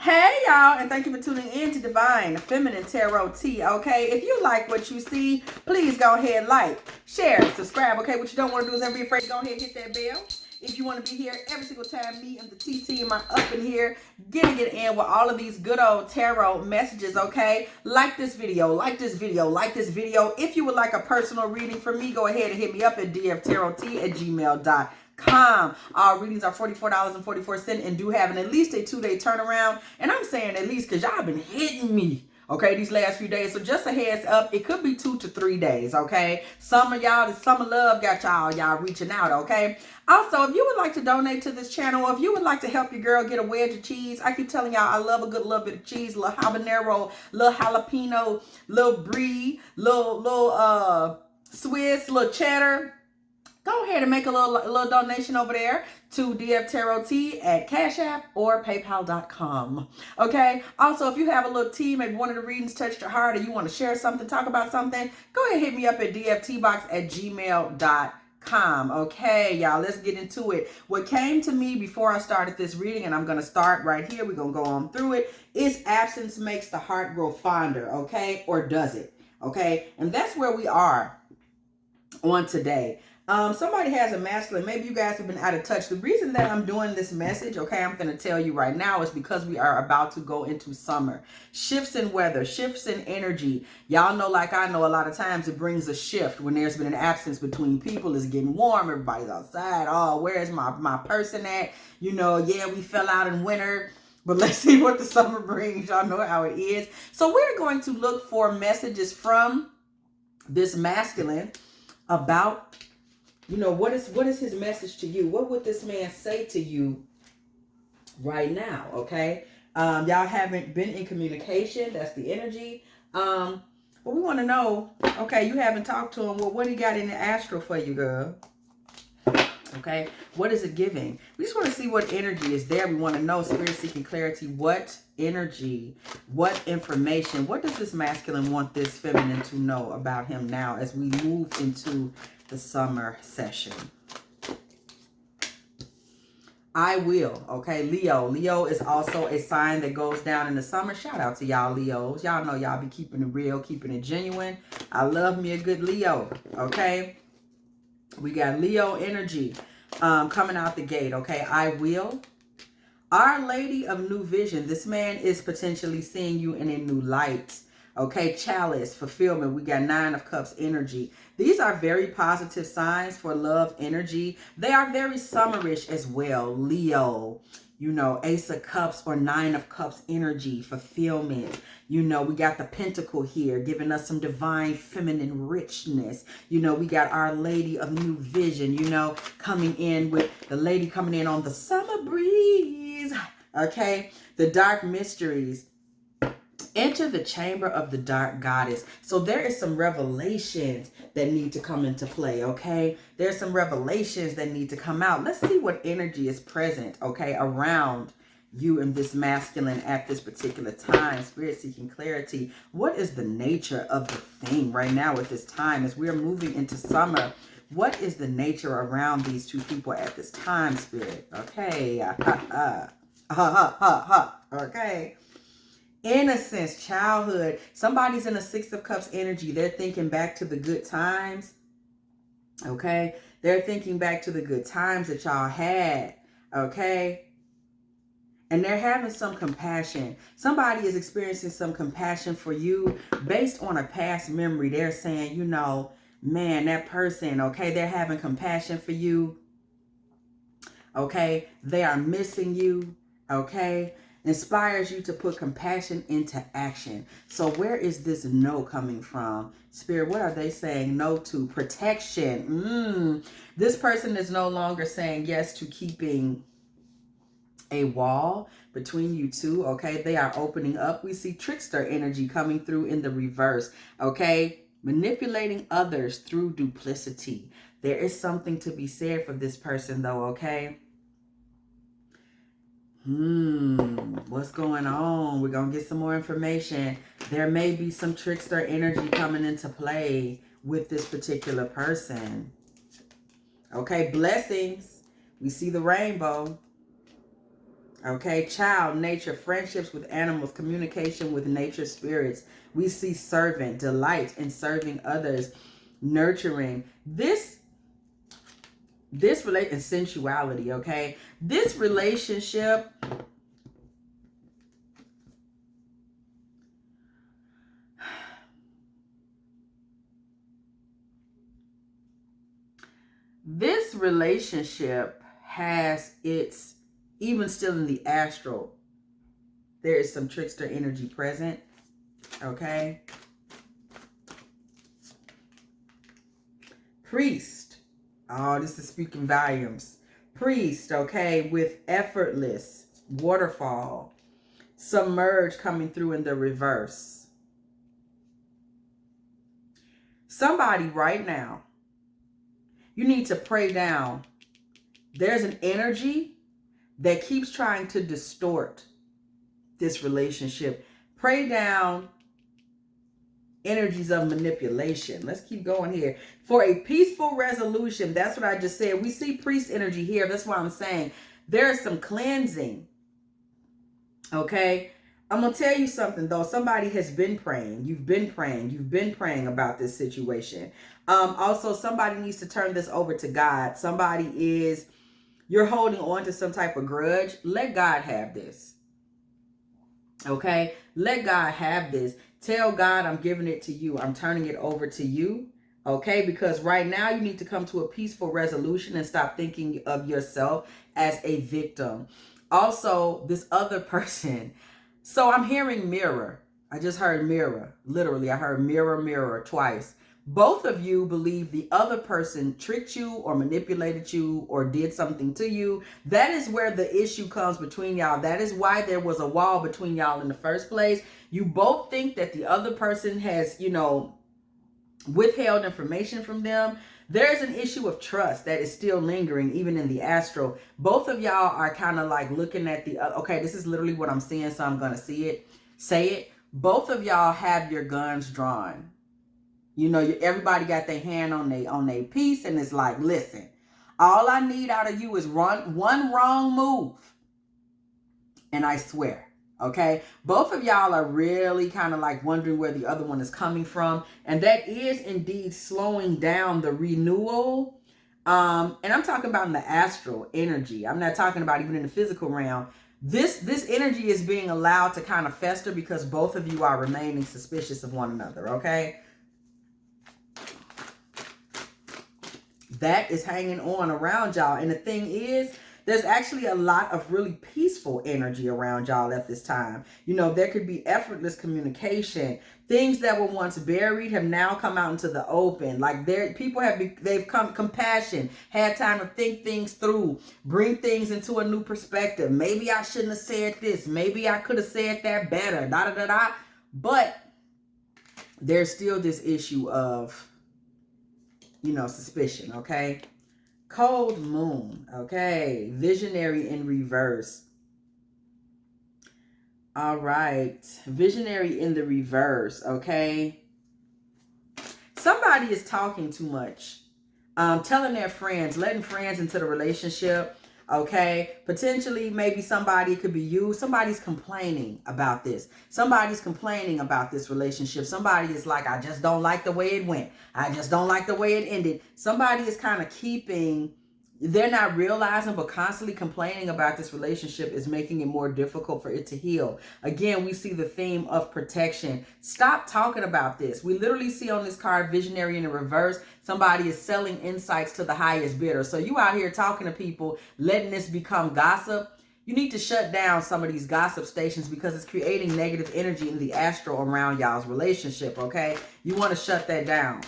Hey y'all, and thank you for tuning in to Divine Feminine Tarot Tea, okay? If you like what you see, please go ahead, like, share, subscribe, okay? What you don't want to do is ever be afraid to go ahead and hit that bell. If you want to be here every single time me and the TT team are up in here, getting it in with all of these good old tarot messages, okay? Like this video, like this video, like this video. If you would like a personal reading from me, go ahead and hit me up at dftarottea@gmail.com. Readings are $44.44 and do have at least a 2-day turnaround. And I'm saying at least because y'all been hitting me, okay, these last few days. So just a heads up, it could be 2 to 3 days, okay? Some of y'all, the summer love got y'all reaching out, okay? Also, if you would like to donate to this channel, or if you would like to help your girl get a wedge of cheese, I keep telling y'all I love a good little bit of cheese, a little habanero, little jalapeno, little brie, little Swiss, little cheddar. Go ahead and make a little donation over there to dftarottea at CASHAPP or PayPal.com. Okay? Also, if you have a little tea, maybe one of the readings touched your heart, or you want to share something, talk about something, go ahead and hit me up at dfteabox at gmail.com. Okay, y'all, let's get into it. What came to me before I started this reading, and I'm going to start right here, we're going to go on through it, is absence makes the heart grow fonder, okay? Or does it? Okay? And that's where we are on today. Somebody has a masculine. Maybe you guys have been out of touch. The reason that I'm doing this message, okay, I'm going to tell you right now, is because we are about to go into summer. Shifts in weather, shifts in energy. Y'all know, like I know, a lot of times it brings a shift when there's been an absence between people. It's getting warm. Everybody's outside. Oh, where's my person at? You know, yeah, we fell out in winter. But let's see what the summer brings. Y'all know how it is. So we're going to look for messages from this masculine about, you know, what is his message to you? What would this man say to you right now? Okay. Y'all haven't been in communication. That's the energy. But we want to know, okay, you haven't talked to him. Well, what he got in the astral for you, girl? Okay. What is it giving? We just want to see what energy is there. We want to know, spirit seeking clarity, what energy, what information, what does this masculine want this feminine to know about him now as we move into the summer session? I will. Okay, Leo. Leo is also a sign that goes down in the summer. Shout out to y'all Leos. Y'all know y'all be keeping it real, keeping it genuine. I love me a good Leo. Okay, we got Leo energy coming out the gate. Okay, I will. Our Lady of New Vision. This man is potentially seeing you in a new light. Okay, Chalice, fulfillment. We got 9 of Cups energy. These are very positive signs for love energy. They are very summerish as well. Leo, you know, Ace of Cups or 9 of Cups energy, fulfillment. You know, we got the Pentacle here, giving us some divine feminine richness. You know, we got Our Lady of New Vision, you know, coming in with the lady coming in on the summer breeze. Okay, the dark mysteries. Enter the chamber of the dark goddess. So there is some revelations that need to come into play, okay? There's some revelations that need to come out. Let's see what energy is present, okay, around you and this masculine at this particular time. Spirit seeking clarity. What is the nature of the thing right now at this time as we're moving into summer? What is the nature around these two people at this time, Spirit? Okay. Okay. Innocence, childhood. Somebody's in a 6 of Cups energy. They're thinking back to the good times. Okay. They're thinking back to the good times that y'all had. Okay. And they're having some compassion. Somebody is experiencing some compassion for you based on a past memory. They're saying, you know, man, that person, okay, they're having compassion for you. Okay. They are missing you. Okay. Inspires you to put compassion into action. So where is this no coming from? Spirit, what are they saying no to? Protection. This person is no longer saying yes to keeping a wall between you two. Okay, they are opening up. We see trickster energy coming through in the reverse. Okay, manipulating others through duplicity. There is something to be said for this person though. Okay. What's going on? We're going to get some more information. There may be some trickster energy coming into play with this particular person. Okay, blessings. We see the rainbow. Okay, child, nature, friendships with animals, communication with nature spirits. We see servant, delight in serving others, nurturing. This relate and sensuality, okay? This relationship, has its, even still in the astral, there is some trickster energy present, okay? Priest. Oh, this is speaking volumes. Priest, okay, with effortless, waterfall, submerge coming through in the reverse. Somebody right now, you need to pray down. There's an energy that keeps trying to distort this relationship. Pray down energies of manipulation. Let's keep going here. For a peaceful resolution, that's what I just said. We see priest energy here. That's why I'm saying there is some cleansing. Okay? I'm going to tell you something, though. Somebody has been praying. You've been praying. You've been praying about this situation. Also, somebody needs to turn this over to God. You're holding on to some type of grudge. Let God have this. Okay? Let God have this. Tell God, I'm giving it to you. I'm turning it over to you. Okay? Because right now you need to come to a peaceful resolution and stop thinking of yourself as a victim. Also, this other person. So I'm hearing mirror. I just heard mirror. Literally, I heard mirror, mirror twice. Both of you believe the other person tricked you or manipulated you or did something to you. That is where the issue comes between y'all. That is why there was a wall between y'all in the first place. You both think that the other person has, withheld information from them. There's an issue of trust that is still lingering even in the astral. Both of y'all are kind of like looking at okay, this is literally what I'm seeing, so I'm going to say it. Both of y'all have your guns drawn. Everybody got their hand on their piece, and it's like, listen, all I need out of you is one wrong move, and I swear, okay? Both of y'all are really kind of like wondering where the other one is coming from, and that is indeed slowing down the renewal. And I'm talking about in the astral energy. I'm not talking about even in the physical realm. This energy is being allowed to kind of fester because both of you are remaining suspicious of one another, okay? That is hanging on around y'all. And the thing is, there's actually a lot of really peaceful energy around y'all at this time. There could be effortless communication. Things that were once buried have now come out into the open. Like they've come compassion, had time to think things through, bring things into a new perspective. Maybe I shouldn't have said this. Maybe I could have said that better. But there's still this issue of suspicion, okay? Cold moon, okay? Visionary in reverse. All right. Visionary in the reverse, okay? Somebody is talking too much. Telling their friends, letting friends into the relationship, okay? Potentially, maybe somebody, it could be you. Somebody's complaining about this. Somebody's complaining about this relationship. Somebody is like, I just don't like the way it went. I just don't like the way it ended. Somebody is kind of they're not realizing, but constantly complaining about this relationship is making it more difficult for it to heal. Again, we see the theme of protection. Stop talking about this. We literally see on this card, visionary in the reverse, somebody is selling insights to the highest bidder. So you out here talking to people, letting this become gossip. You need to shut down some of these gossip stations because it's creating negative energy in the astral around y'all's relationship, okay? You want to shut that down.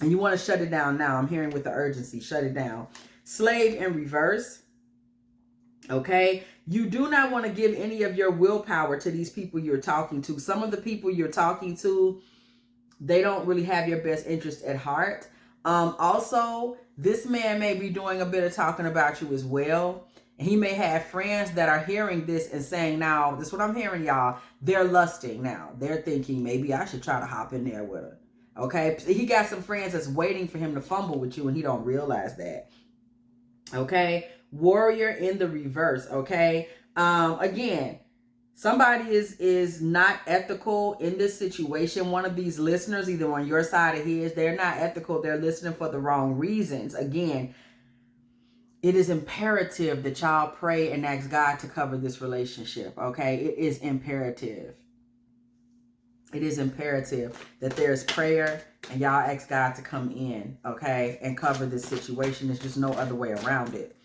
And you want to shut it down now. I'm hearing with the urgency. Shut it down. Slave in reverse. Okay? You do not want to give any of your willpower to these people you're talking to. Some of the people you're talking to, they don't really have your best interest at heart. Also, this man may be doing a bit of talking about you as well. And he may have friends that are hearing this and saying, now, this is what I'm hearing, y'all. They're lusting now. They're thinking, maybe I should try to hop in there with her. Okay, he got some friends that's waiting for him to fumble with you and he don't realize that. Okay, Warrior in the reverse, okay? Again, somebody is not ethical in this situation. One of these listeners, either on your side or his, they're not ethical. They're listening for the wrong reasons. Again, it is imperative that y'all pray and ask God to cover this relationship, okay? It is imperative. It is imperative that there's prayer and y'all ask God to come in, okay, and cover this situation. There's just no other way around it.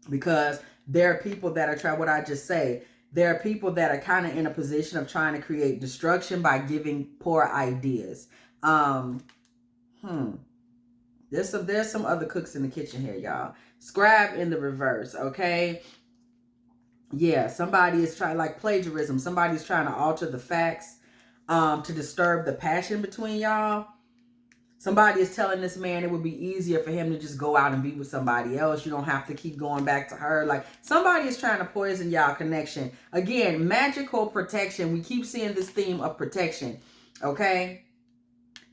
Because there are people that are trying, what I just say, there are people that are kind of in a position of trying to create destruction by giving poor ideas. There's some other cooks in the kitchen here, y'all. Scribe in the reverse, okay? Yeah, somebody is trying, like plagiarism. Somebody's trying to alter the facts to disturb the passion between y'all. Somebody is telling this man it would be easier for him to just go out and be with somebody else. You don't have to keep going back to her. Like, somebody is trying to poison y'all connection. Again, magical protection. We keep seeing this theme of protection, okay?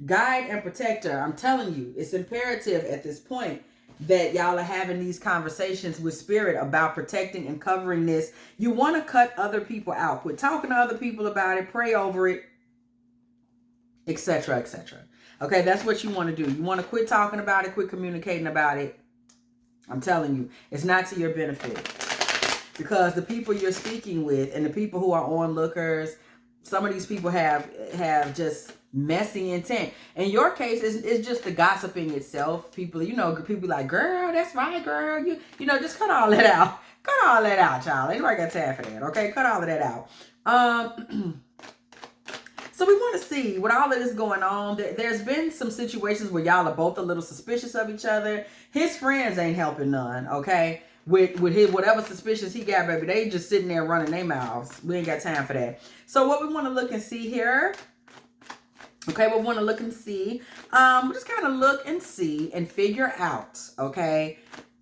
Guide and protector. I'm telling you, it's imperative at this point that y'all are having these conversations with spirit about protecting and covering this. You want to cut other people out. Quit talking to other people about it. Pray over it, etc., etc. Okay, that's what you want to do. You want to quit talking about it, quit communicating about it. I'm telling you, it's not to your benefit. Because the people you're speaking with and the people who are onlookers, some of these people have just messy intent. In your case, it's just the gossiping itself. People like, girl, that's right, girl. You know, just cut all that out. Cut all that out, y'all. Ain't nobody got time for that, okay? Cut all of that out. So we want to see, with all of this going on, there's been some situations where y'all are both a little suspicious of each other. His friends ain't helping none, okay? With his whatever suspicions he got, baby, they just sitting there running their mouths. We ain't got time for that. So what we want to look and see here, okay, we want to look and see, we just kind of look and see and figure out, okay,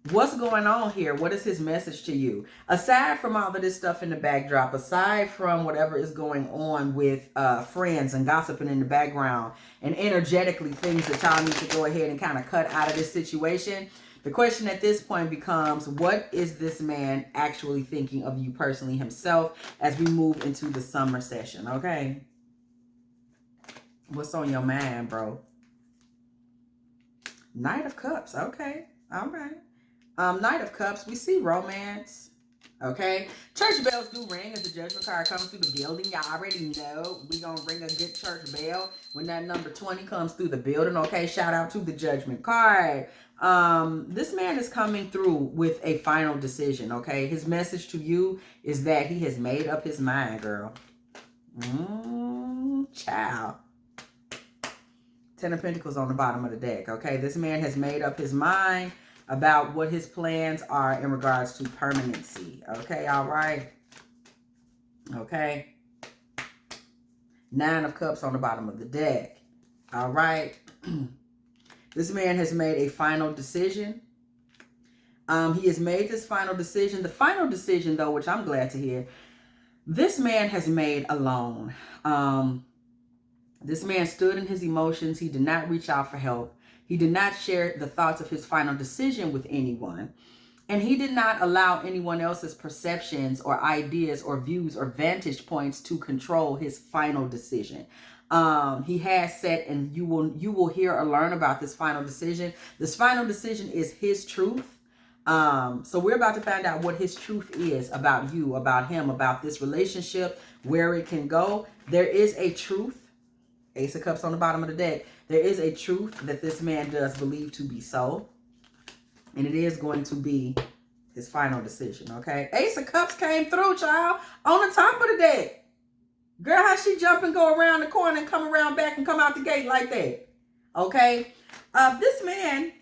what's going on here? What is his message to you? Aside from all of this stuff in the backdrop, aside from whatever is going on with friends and gossiping in the background and energetically things that y'all need to go ahead and kind of cut out of this situation, the question at this point becomes, what is this man actually thinking of you personally himself as we move into the summer session, okay? What's on your mind, bro? Knight of Cups, okay, all right. Knight of Cups, we see romance, okay? Church bells do ring as the judgment card comes through the building. Y'all already know we gonna ring a good church bell when that number 20 comes through the building, okay? Shout out to the judgment card. This man is coming through with a final decision, okay? His message to you is that he has made up his mind, girl. Child. 10 of Pentacles on the bottom of the deck, okay? This man has made up his mind about what his plans are in regards to permanency. Okay, all right. Okay. 9 of Cups on the bottom of the deck. All right. This man has made a final decision. He has made this final decision. The final decision, though, which I'm glad to hear, this man has made alone. This man stood in his emotions. He did not reach out for help. He did not share the thoughts of his final decision with anyone. And he did not allow anyone else's perceptions or ideas or views or vantage points to control his final decision. He has said, and you will hear or learn about this final decision. This final decision is his truth. So we're about to find out what his truth is about you, about him, about this relationship, where it can go. There is a truth. Ace of Cups on the bottom of the deck. There is a truth that this man does believe to be so. And it is going to be his final decision, okay? Ace of Cups came through, child, on the top of the deck. Girl, how she jump and go around the corner and come around back and come out the gate like that, okay? This man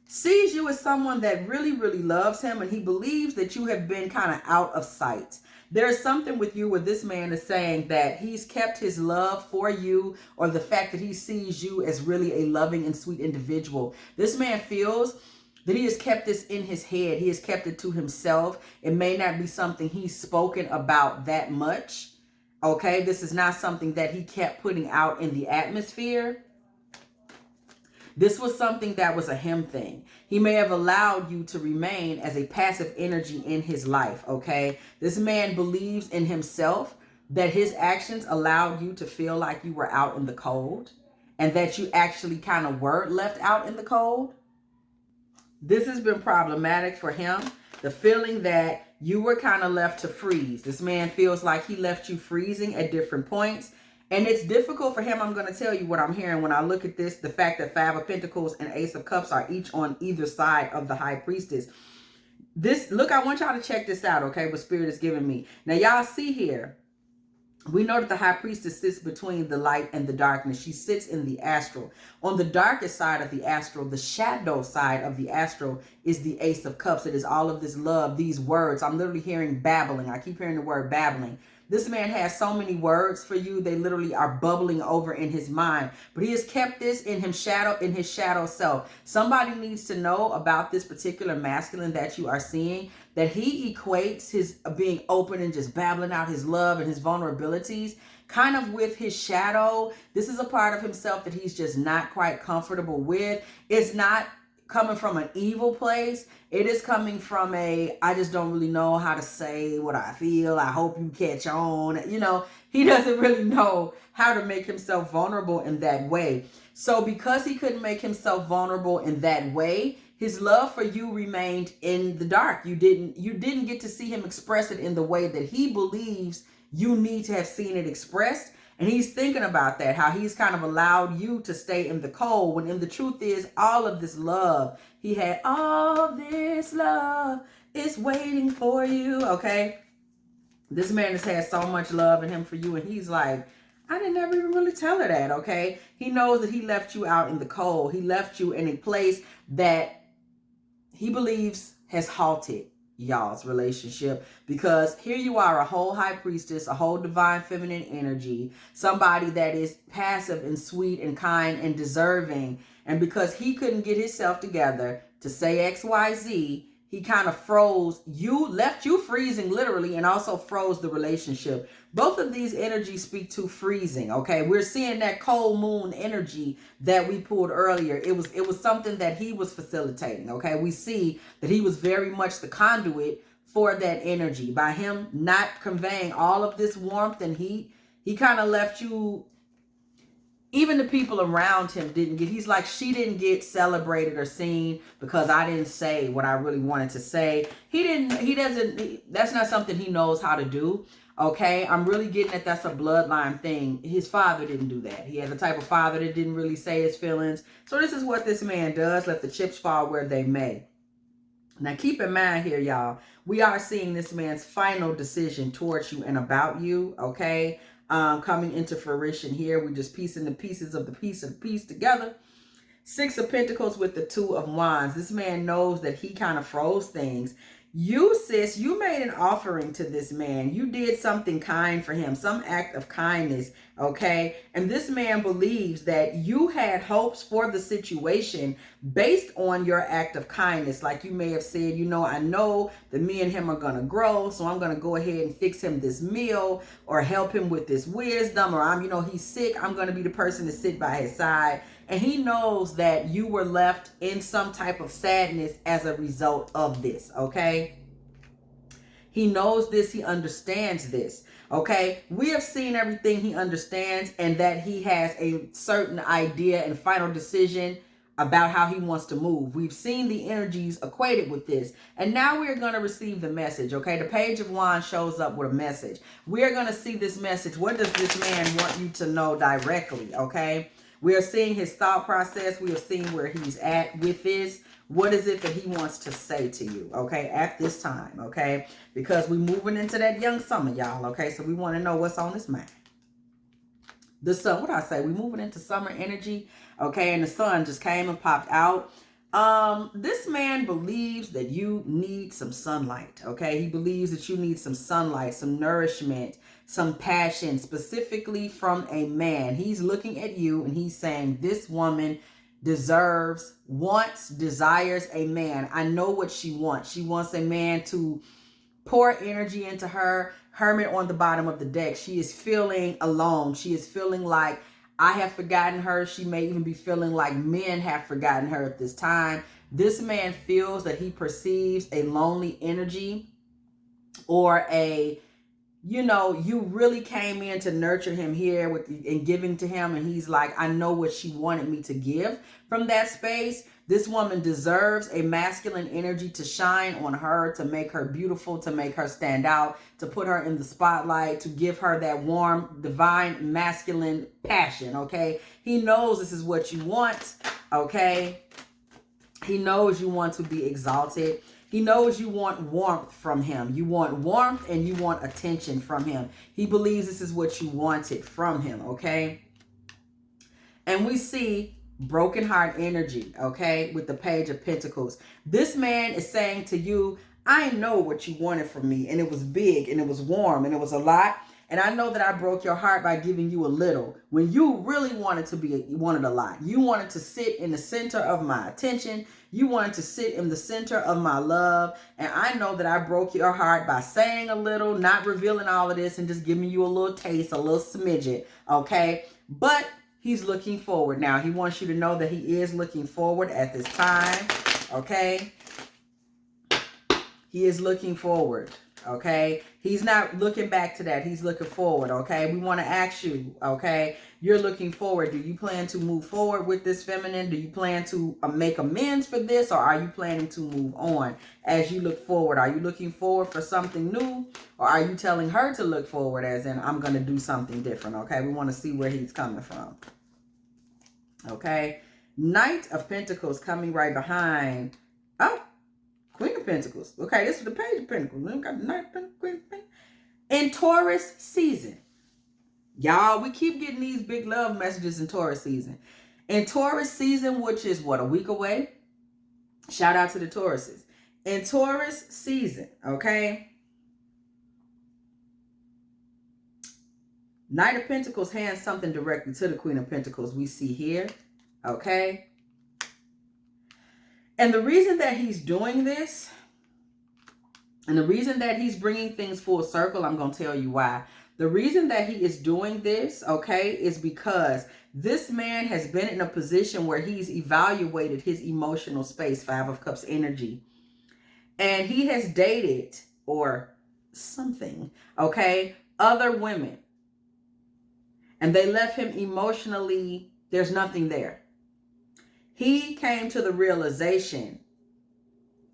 sees you as someone that really, really loves him, and he believes that you have been kind of out of sight. There's something with you where this man is saying that he's kept his love for you, or the fact that he sees you as really a loving and sweet individual. This man feels that he has kept this in his head. He has kept it to himself. It may not be something he's spoken about that much. Okay, this is not something that he kept putting out in the atmosphere. This was something that was a him thing. He may have allowed you to remain as a passive energy in his life, okay? This man believes in himself, that his actions allowed you to feel like you were out in the cold and that you actually kind of were left out in the cold. This has been problematic for him. The feeling that you were kind of left to freeze. This man feels like he left you freezing at different points. And it's difficult for him. I'm going to tell you what I'm hearing when I look at this. The fact that 5 of Pentacles and Ace of Cups are each on either side of the High Priestess. Look, I want y'all to check this out, okay, what Spirit is giving me. Now, y'all see here, we know that the High Priestess sits between the light and the darkness. She sits in the astral. On the darkest side of the astral, the shadow side of the astral, is the Ace of Cups. It is all of this love, these words. I'm literally hearing babbling. I keep hearing the word babbling. This man has so many words for you. They literally are bubbling over in his mind. But he has kept this in his shadow self. Somebody needs to know about this particular masculine that you are seeing, that he equates his being open and just babbling out his love and his vulnerabilities kind of with his shadow. This is a part of himself that he's just not quite comfortable with. It's not coming from an evil place. It is coming from I just don't really know how to say what I feel. I hope you catch on. You know, he doesn't really know how to make himself vulnerable in that way. So because he couldn't make himself vulnerable in that way, his love for you remained in the dark. You didn't get to see him express it in the way that he believes you need to have seen it expressed. And he's thinking about that, how he's kind of allowed you to stay in the cold, when in the truth is all of this love. He had all this love is waiting for you, okay? This man has had so much love in him for you, and he's like, I didn't ever even really tell her that, okay? He knows that he left you out in the cold. He left you in a place that he believes has halted y'all's relationship, because here you are, a whole High Priestess, a whole divine feminine energy, somebody that is passive and sweet and kind and deserving. And because he couldn't get himself together to say XYZ, he kind of froze you, left you freezing literally, and also froze the relationship. Both of these energies speak to freezing, okay? We're seeing that cold moon energy that we pulled earlier. It was something that he was facilitating, okay? We see that he was very much the conduit for that energy. By him not conveying all of this warmth and heat, he kind of left you. Even the people around him didn't get, he's like, she didn't get celebrated or seen because I didn't say what I really wanted to say. That's not something he knows how to do. Okay. I'm really getting that that's a bloodline thing. His father didn't do that. He has a type of father that didn't really say his feelings. So this is what this man does. Let the chips fall where they may. Now keep in mind here, y'all, we are seeing this man's final decision towards you and about you. Okay. Coming into fruition here. We're just piecing the pieces of the piece together. 6 of Pentacles with the 2 of Wands. This man knows that he kind of froze things. You, sis, you made an offering to this man. You did something kind for him, some act of kindness, okay? And this man believes that you had hopes for the situation based on your act of kindness. Like you may have said, you know, I know that me and him are going to grow, so I'm going to go ahead and fix him this meal or help him with this wisdom, or he's sick, I'm going to be the person to sit by his side. And he knows that you were left in some type of sadness as a result of this, okay? He knows this. He understands this, okay? We have seen everything he understands, and that he has a certain idea and final decision about how he wants to move. We've seen the energies equated with this. And now we're going to receive the message, okay? The Page of Wands shows up with a message. We're going to see this message. What does this man want you to know directly, okay? We are seeing his thought process. We are seeing where he's at with this. What is it that he wants to say to you, okay, at this time, okay? Because we're moving into that young summer, y'all, okay? So we want to know what's on his mind. The sun, what I say? We're moving into summer energy, okay? And the sun just came and popped out. This man believes that you need some sunlight, okay? He believes that you need some sunlight, some nourishment, some passion, specifically from a man. He's looking at you and he's saying, this woman desires a man. I know what she wants. She wants a man to pour energy into her. Hermit on the bottom of the deck. She is feeling alone. She is feeling like, I have forgotten her. She may even be feeling like men have forgotten her at this time. This man feels that he perceives a lonely energy, or a, you know, you really came in to nurture him here and giving to him, and he's like, I know what she wanted me to give from that space. This woman deserves a masculine energy to shine on her, to make her beautiful, to make her stand out, to put her in the spotlight, to give her that warm, divine, masculine passion, okay? He knows this is what you want, okay? He knows you want to be exalted. He knows you want warmth from him. You want warmth and you want attention from him. He believes this is what you wanted from him, okay? And we see broken heart energy, okay, with the Page of Pentacles. This man is saying to you, I know what you wanted from me, and it was big, and it was warm, and it was a lot. And I know that I broke your heart by giving you a little when you really wanted a lot. You wanted to sit in the center of my attention. You wanted to sit in the center of my love. And I know that I broke your heart by saying a little, not revealing all of this, and just giving you a little taste, a little smidget, okay? But he's looking forward now. He wants you to know that he is looking forward at this time, okay? He is looking forward, okay? He's not looking back to that. He's looking forward, okay? We want to ask you, okay? You're looking forward. Do you plan to move forward with this feminine? Do you plan to make amends for this? Or are you planning to move on as you look forward? Are you looking forward for something new? Or are you telling her to look forward as in, I'm going to do something different, okay? We want to see where he's coming from, okay? Knight of Pentacles coming right behind. Oh, Queen of Pentacles. Okay, this is the Page of Pentacles. We got the Knight of Pentacles, Queen of Pentacles. In Taurus season. Y'all, we keep getting these big love messages in Taurus season. In Taurus season, which is what, a week away? Shout out to the Tauruses. In Taurus season, okay? Knight of Pentacles hands something directly to the Queen of Pentacles we see here, okay? And the reason that he's doing this, and the reason that he's bringing things full circle, I'm going to tell you why. The reason that he is doing this, okay, is because this man has been in a position where he's evaluated his emotional space, 5 of Cups energy. And he has dated, or something, okay, other women. And they left him emotionally, there's nothing there. He came to the realization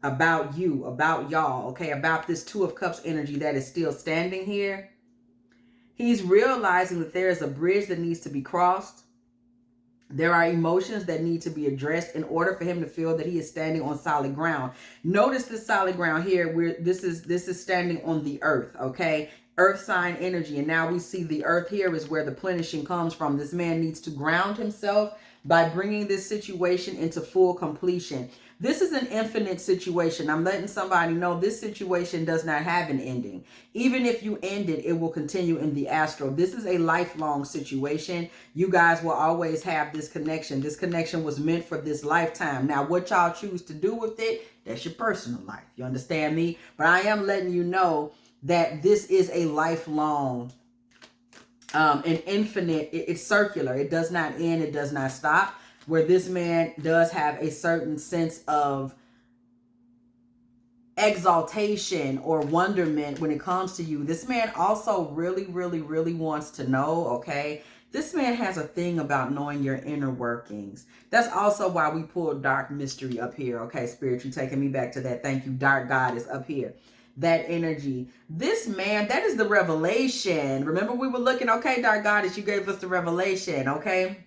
about you, about y'all, okay, about this 2 of Cups energy that is still standing here. He's realizing that there is a bridge that needs to be crossed. There are emotions that need to be addressed in order for him to feel that he is standing on solid ground. Notice this solid ground here, where this is standing on the earth, okay? Earth sign energy. And now we see the earth here is where the plenishing comes from. This man needs to ground himself by bringing this situation into full completion. This is an infinite situation. I'm letting somebody know this situation does not have an ending. Even if you end it, it will continue in the astral. This is a lifelong situation. You guys will always have this connection. This connection was meant for this lifetime. Now, what y'all choose to do with it, that's your personal life. You understand me? But I am letting you know that this is a lifelong, an infinite, it's circular. It does not end. It does not stop. Where this man does have a certain sense of exaltation or wonderment when it comes to you. This man also really, really, really wants to know, okay? This man has a thing about knowing your inner workings. That's also why we pulled Dark Mystery up here, okay? Spirit, you taking me back to that. Thank you. Dark Goddess up here. That energy. This man, that is the revelation. Remember we were looking, okay, Dark Goddess, you gave us the revelation, okay?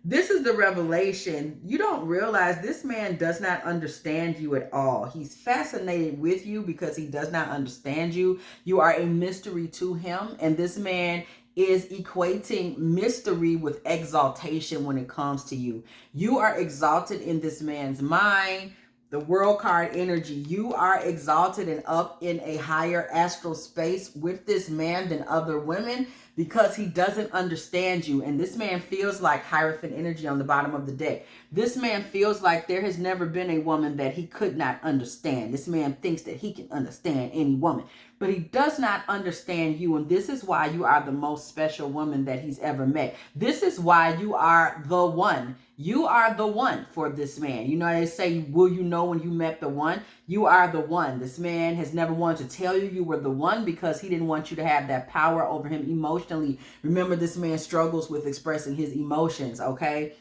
This is the revelation. You don't realize this man does not understand you at all. He's fascinated with you because he does not understand you. You are a mystery to him. And this man is equating mystery with exaltation when it comes to you. You are exalted in this man's mind. The World card energy. You are exalted and up in a higher astral space with this man than other women, because he doesn't understand you. And this man feels like Hierophant energy on the bottom of the deck. This man feels like there has never been a woman that he could not understand. This man thinks that he can understand any woman, but he does not understand you. And this is why you are the most special woman that he's ever met. This is why you are the one. You are the one for this man. You know, they say, will you know when you met the one? You are the one. This man has never wanted to tell you you were the one because he didn't want you to have that power over him emotionally. Remember, this man struggles with expressing his emotions, okay?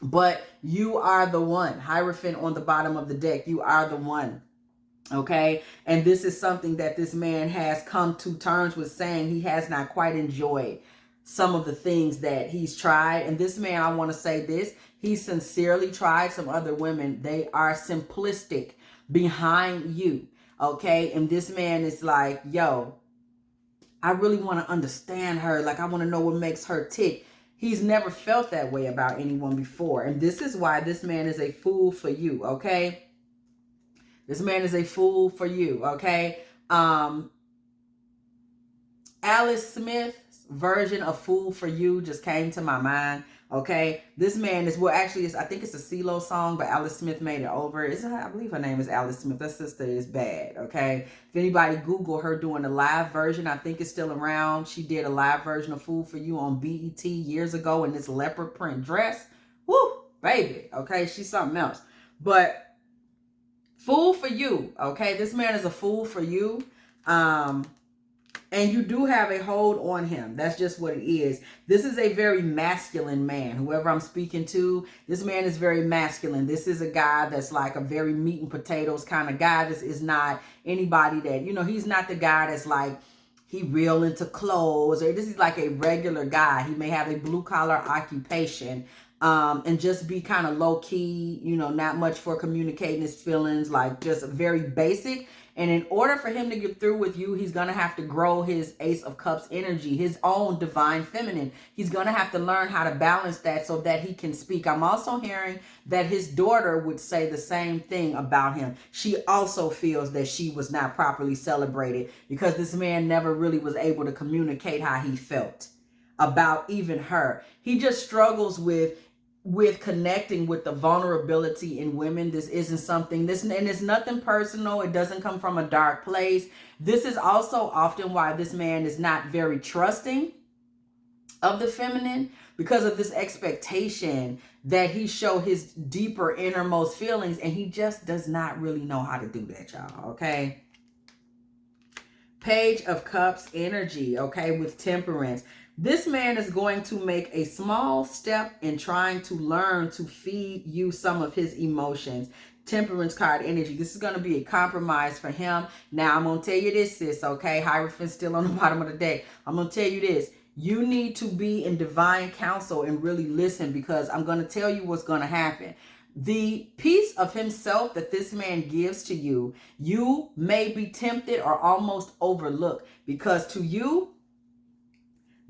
But you are the one. Hierophant on the bottom of the deck. You are the one. Okay. And this is something that this man has come to terms with, saying he has not quite enjoyed some of the things that he's tried. And this man, I want to say this, he sincerely tried some other women. They are simplistic behind you. Okay. And this man is like, yo, I really want to understand her. Like, I want to know what makes her tick. He's never felt that way about anyone before. And this is why this man is a fool for you. Okay. This man is a fool for you. Okay. Alice Smith's version of Fool for You just came to my mind. Okay. This man is, well, actually, I think it's a CeeLo song, but Alice Smith made it over. I believe her name is Alice Smith. That sister is bad. Okay. If anybody Google her doing a live version, I think it's still around. She did a live version of Fool for You on BET years ago in this leopard print dress. Woo, baby. Okay. She's something else. But fool for you. Okay. This man is a fool for you. And you do have a hold on him. That's just what it is. This is a very masculine man. Whoever I'm speaking to, this man is very masculine. This is a guy that's like a very meat and potatoes kind of guy. This is not anybody that, you know, he's not the guy that's like, he real into clothes. Or this is like a regular guy. He may have a blue collar occupation. And just be kind of low key, you know, not much for communicating his feelings, like just very basic. And in order for him to get through with you, he's going to have to grow his Ace of Cups energy, his own divine feminine. He's going to have to learn how to balance that so that he can speak. I'm also hearing that his daughter would say the same thing about him. She also feels that she was not properly celebrated because this man never really was able to communicate how he felt about even her. He just struggles with connecting with the vulnerability in women. This isn't something, and it's nothing personal. It doesn't come from a dark place. This is also often why this man is not very trusting of the feminine, because of this expectation that he show his deeper innermost feelings, and he just does not really know how to do that, y'all. Okay. Page of Cups energy, okay, with Temperance. This man is going to make a small step in trying to learn to feed you some of his emotions. Temperance card energy. This is going to be a compromise for him. Now, I'm going to tell you this, sis, okay? Hierophant still on the bottom of the deck. I'm going to tell you this. You need to be in divine counsel and really listen, because I'm going to tell you what's going to happen. The piece of himself that this man gives to you, you may be tempted or almost overlook, because to you,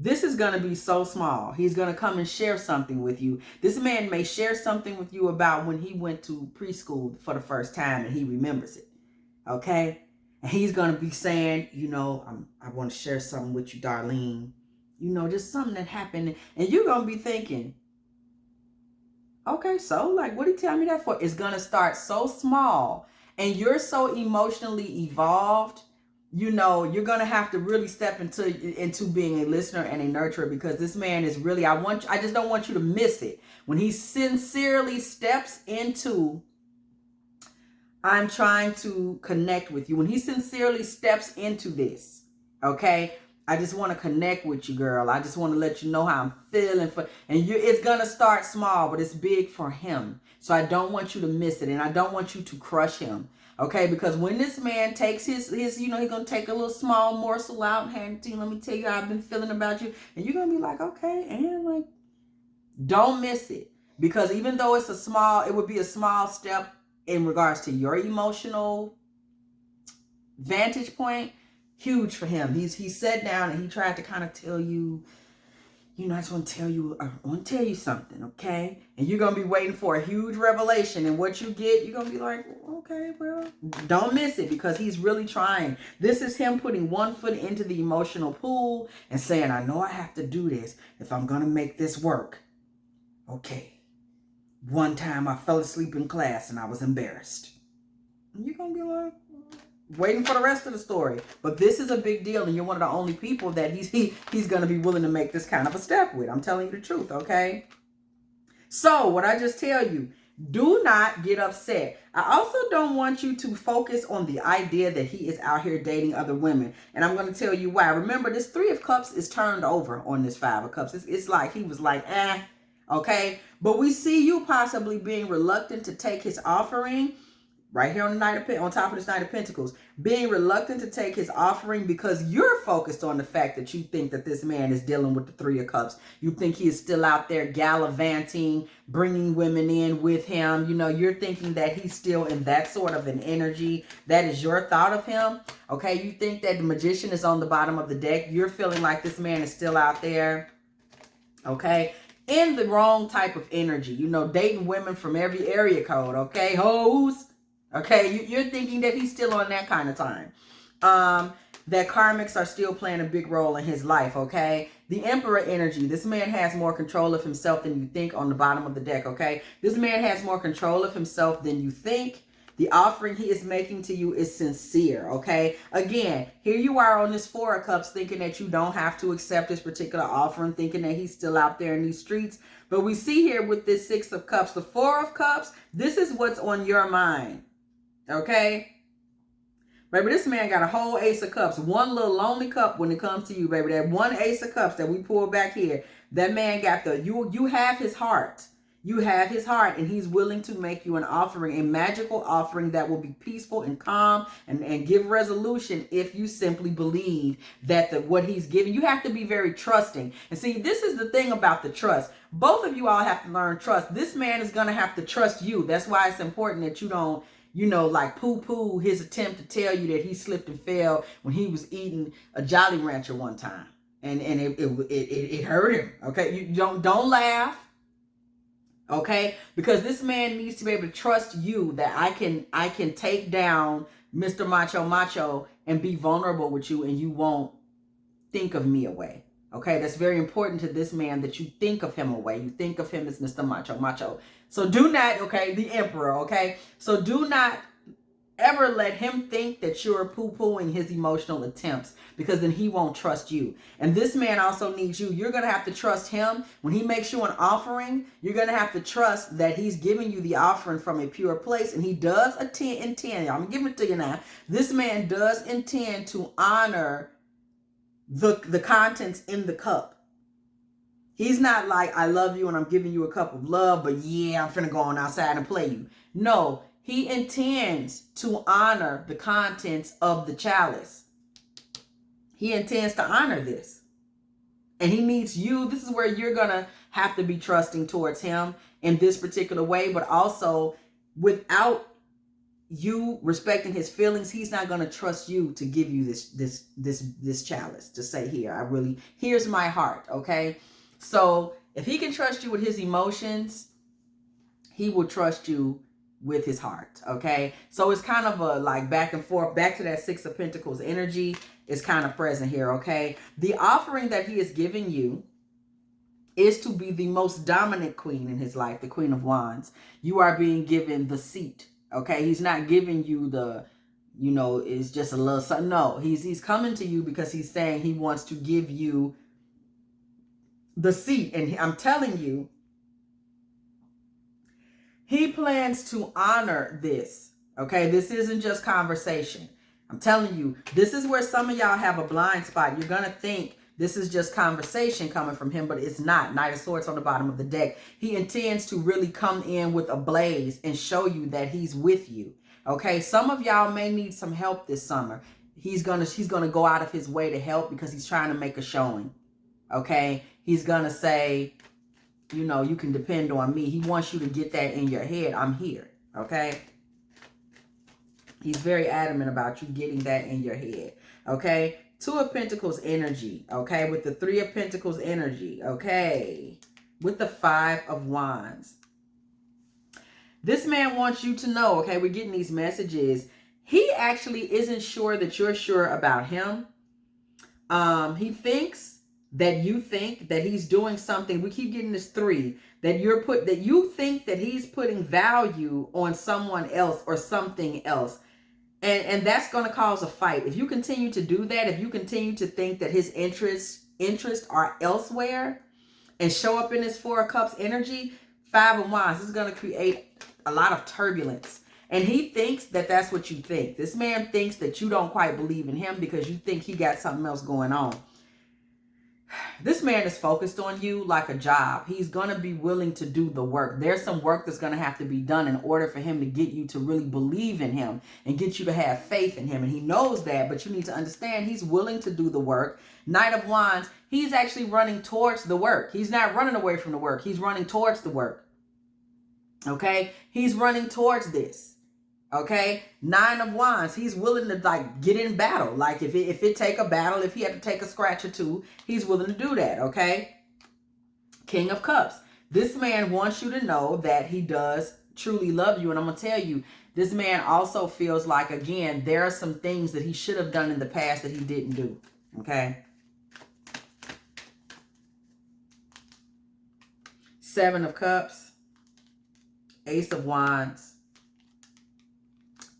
this is going to be so small. He's going to come and share something with you. This man may share something with you about when he went to preschool for the first time and he remembers it. Okay? And he's going to be saying, you know, I want to share something with you, Darlene. You know, just something that happened. And you're going to be thinking, okay, so like, what did he tell me that for? It's going to start so small. And you're so emotionally evolved. You know, you're going to have to really step into being a listener and a nurturer, because this man is really, I just don't want you to miss it. When he sincerely steps into, I'm trying to connect with you. When he sincerely steps into this, okay, I just want to connect with you, girl. I just want to let you know how I'm feeling it's going to start small, but it's big for him. So I don't want you to miss it. And I don't want you to crush him. Okay, because when this man takes his you know, he's going to take a little small morsel out and hand it to you. Let me tell you how I've been feeling about you. And you're going to be like, okay, and like, don't miss it. Because even though it would be a small step in regards to your emotional vantage point, huge for him. He sat down and he tried to kind of tell you, you know, I just want to tell you something, okay? And you're going to be waiting for a huge revelation. And what you get, you're going to be like, okay, well, don't miss it, because he's really trying. This is him putting one foot into the emotional pool and saying, I know I have to do this if I'm going to make this work. Okay. One time I fell asleep in class and I was embarrassed. And you're going to be like, waiting for the rest of the story. But this is a big deal, and you're one of the only people that he's going to be willing to make this kind of a step with. I'm telling you the truth, okay? So what I just tell you, do not get upset. I also don't want you to focus on the idea that he is out here dating other women. And I'm going to tell you why. Remember, this 3 of Cups is turned over on this 5 of Cups. It's like he was like, okay? But we see you possibly being reluctant to take his offering. Right here on top of this Knight of Pentacles, being reluctant to take his offering because you're focused on the fact that you think that this man is dealing with the 3 of Cups. You think he is still out there gallivanting, bringing women in with him. You know, you're thinking that he's still in that sort of an energy. That is your thought of him. Okay, you think that the Magician is on the bottom of the deck. You're feeling like this man is still out there. Okay, in the wrong type of energy. You know, dating women from every area code. Okay, hoes. Okay, you're thinking that he's still on that kind of time. That karmics are still playing a big role in his life, okay? The Emperor energy. This man has more control of himself than you think on the bottom of the deck, okay? This man has more control of himself than you think. The offering he is making to you is sincere, okay? Again, here you are on this 4 of Cups thinking that you don't have to accept this particular offering, thinking that he's still out there in these streets. But we see here with this 6 of Cups, the 4 of Cups, this is what's on your mind. Okay, baby, this man got a whole Ace of Cups. One little lonely cup when it comes to you, baby. That one Ace of Cups that we pulled back here. That man got you have his heart. You have his heart, and he's willing to make you an offering, a magical offering that will be peaceful and calm and give resolution if you simply believe that what he's giving. You have to be very trusting. And see, this is the thing about the trust. Both of you all have to learn trust. This man is going to have to trust you. That's why it's important that you don't, you know, like poo-poo his attempt to tell you that he slipped and fell when he was eating a Jolly Rancher one time. And it hurt him. Okay, you don't laugh. Okay, because this man needs to be able to trust you that I can take down Mr. Macho and be vulnerable with you, and you won't think of me away. Okay, that's very important to this man, that you think of him away. You think of him as Mr. Macho. So do not, okay, the Emperor, okay? So do not ever let him think that you're poo-pooing his emotional attempts, because then he won't trust you. And this man also needs you. You're going to have to trust him. When he makes you an offering, you're going to have to trust that he's giving you the offering from a pure place. And he does intend, I'm giving it to you now. This man does intend to honor the contents in the cup. He's not like, I love you and I'm giving you a cup of love, but yeah, I'm finna go on outside and play you. No, he intends to honor the contents of the chalice. He intends to honor this. And he needs you. This is where you're going to have to be trusting towards him in this particular way, but also without you respecting his feelings, he's not going to trust you to give you this chalice, to say, here's my heart, okay? So if he can trust you with his emotions, he will trust you with his heart, okay? So it's kind of a like back and forth, back to that 6 of Pentacles energy is kind of present here, okay? The offering that he is giving you is to be the most dominant queen in his life, the Queen of Wands. You are being given the seat, okay? He's not giving you the, you know, it's just a little something. No, he's coming to you because he's saying he wants to give you the seat. And I'm telling you, he plans to honor this, okay? This isn't just conversation. I'm telling you, this is where some of y'all have a blind spot. You're going to think this is just conversation coming from him, but it's not. Knight of Swords on the bottom of the deck. He intends to really come in with a blaze and show you that he's with you, okay? Some of y'all may need some help this summer. He's gonna go out of his way to help because he's trying to make a showing, okay? He's going to say, you know, you can depend on me. He wants you to get that in your head. I'm here, okay? He's very adamant about you getting that in your head. Okay. Two of Pentacles energy. Okay. With the Three of Pentacles energy. Okay. With the Five of Wands. This man wants you to know, okay, we're getting these messages. He actually isn't sure that you're sure about him. He thinks that you think that he's doing something. We keep getting this 3, that you think that he's putting value on someone else or something else. And that's going to cause a fight. If you continue to do that, if you continue to think that his interests are elsewhere and show up in his Four of Cups energy, Five of Wands, this is going to create a lot of turbulence. And he thinks that that's what you think. This man thinks that you don't quite believe in him because you think he got something else going on. This man is focused on you like a job. He's going to be willing to do the work. There's some work that's going to have to be done in order for him to get you to really believe in him and get you to have faith in him. And he knows that, but you need to understand he's willing to do the work. Knight of Wands, he's actually running towards the work. He's not running away from the work. He's running towards the work. Okay? He's running towards this. Okay, Nine of Wands, he's willing to like get in battle. Like if it take a battle, if he had to take a scratch or two, he's willing to do that. Okay, King of Cups, this man wants you to know that he does truly love you. And I'm gonna tell you, this man also feels like, again, there are some things that he should have done in the past that he didn't do. Okay, Seven of Cups, Ace of Wands,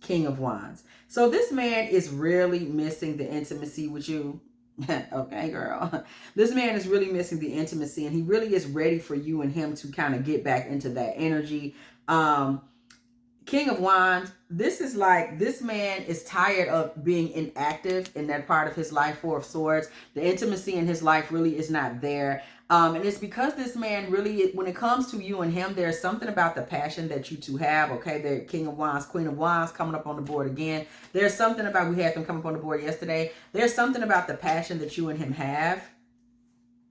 King of Wands. So this man is really missing the intimacy with you. Okay, girl. This man is really missing the intimacy, and he really is ready for you and him to kind of get back into that energy. King of Wands, this is like, this man is tired of being inactive in that part of his life. Four of Swords. The intimacy in his life really is not there. And it's because this man really, when it comes to you and him, there's something about the passion that you two have. Okay, the King of Wands, Queen of Wands coming up on the board again. There's something about, we had them come up on the board yesterday. There's something about the passion that you and him have.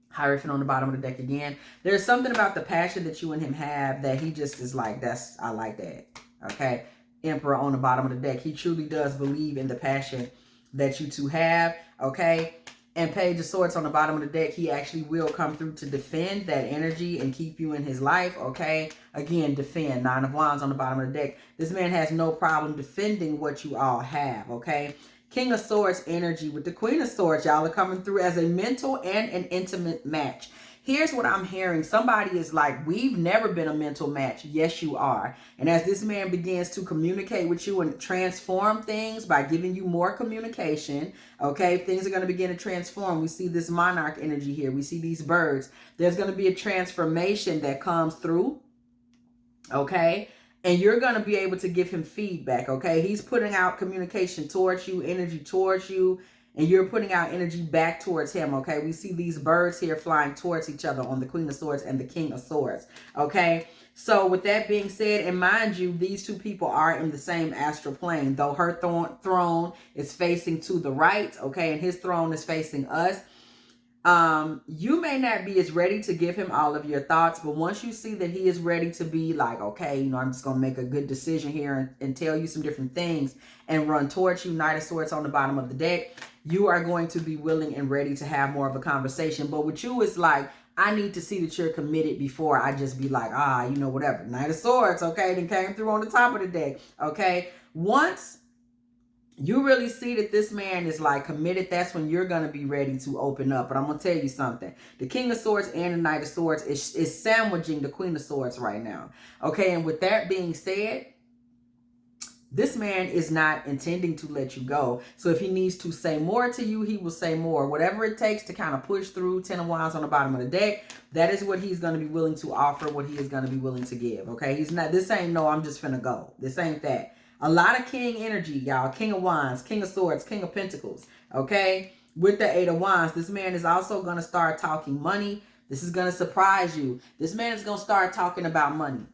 Hierophant on the bottom of the deck again. There's something about the passion that you and him have that he just is like, I like that. Okay, Emperor on the bottom of the deck. He truly does believe in the passion that you two have. Okay, and Page of Swords on the bottom of the deck. He actually will come through to defend that energy and keep you in his life. Okay, again, defend. Nine of Wands on the bottom of the deck. This man has no problem defending what you all have. Okay, King of Swords energy with the Queen of Swords. Y'all are coming through as a mental and an intimate match. Here's what I'm hearing. Somebody is like, we've never been a mental match. Yes, you are. And as this man begins to communicate with you and transform things by giving you more communication, okay, things are going to begin to transform. We see this monarch energy here. We see these birds. There's going to be a transformation that comes through, okay? And you're going to be able to give him feedback, okay? He's putting out communication towards you, energy towards you, and you're putting out energy back towards him, okay? We see these birds here flying towards each other on the Queen of Swords and the King of Swords, okay? So with that being said, and mind you, these two people are in the same astral plane, though her throne is facing to the right, okay? And his throne is facing us. You may not be as ready to give him all of your thoughts, but once you see that he is ready to be like, okay, you know, I'm just going to make a good decision here and tell you some different things and run towards you, Knight of Swords on the bottom of the deck, you are going to be willing and ready to have more of a conversation. But with you, it's like, I need to see that you're committed before I just be like, you know, whatever. Knight of Swords, okay, then came through on the top of the deck, okay? Once you really see that this man is like committed, that's when you're going to be ready to open up. But I'm going to tell you something. The King of Swords and the Knight of Swords is sandwiching the Queen of Swords right now. Okay, and with that being said, this man is not intending to let you go. So if he needs to say more to you, he will say more. Whatever it takes to kind of push through. Ten of Wands on the bottom of the deck. That is what he's going to be willing to offer, what he is going to be willing to give. Okay, he's not, this ain't no, I'm just finna go. This ain't that. A lot of king energy, y'all. King of Wands, King of Swords, King of Pentacles. Okay, with the Eight of Wands, this man is also going to start talking money. This is going to surprise you. This man is going to start talking about money.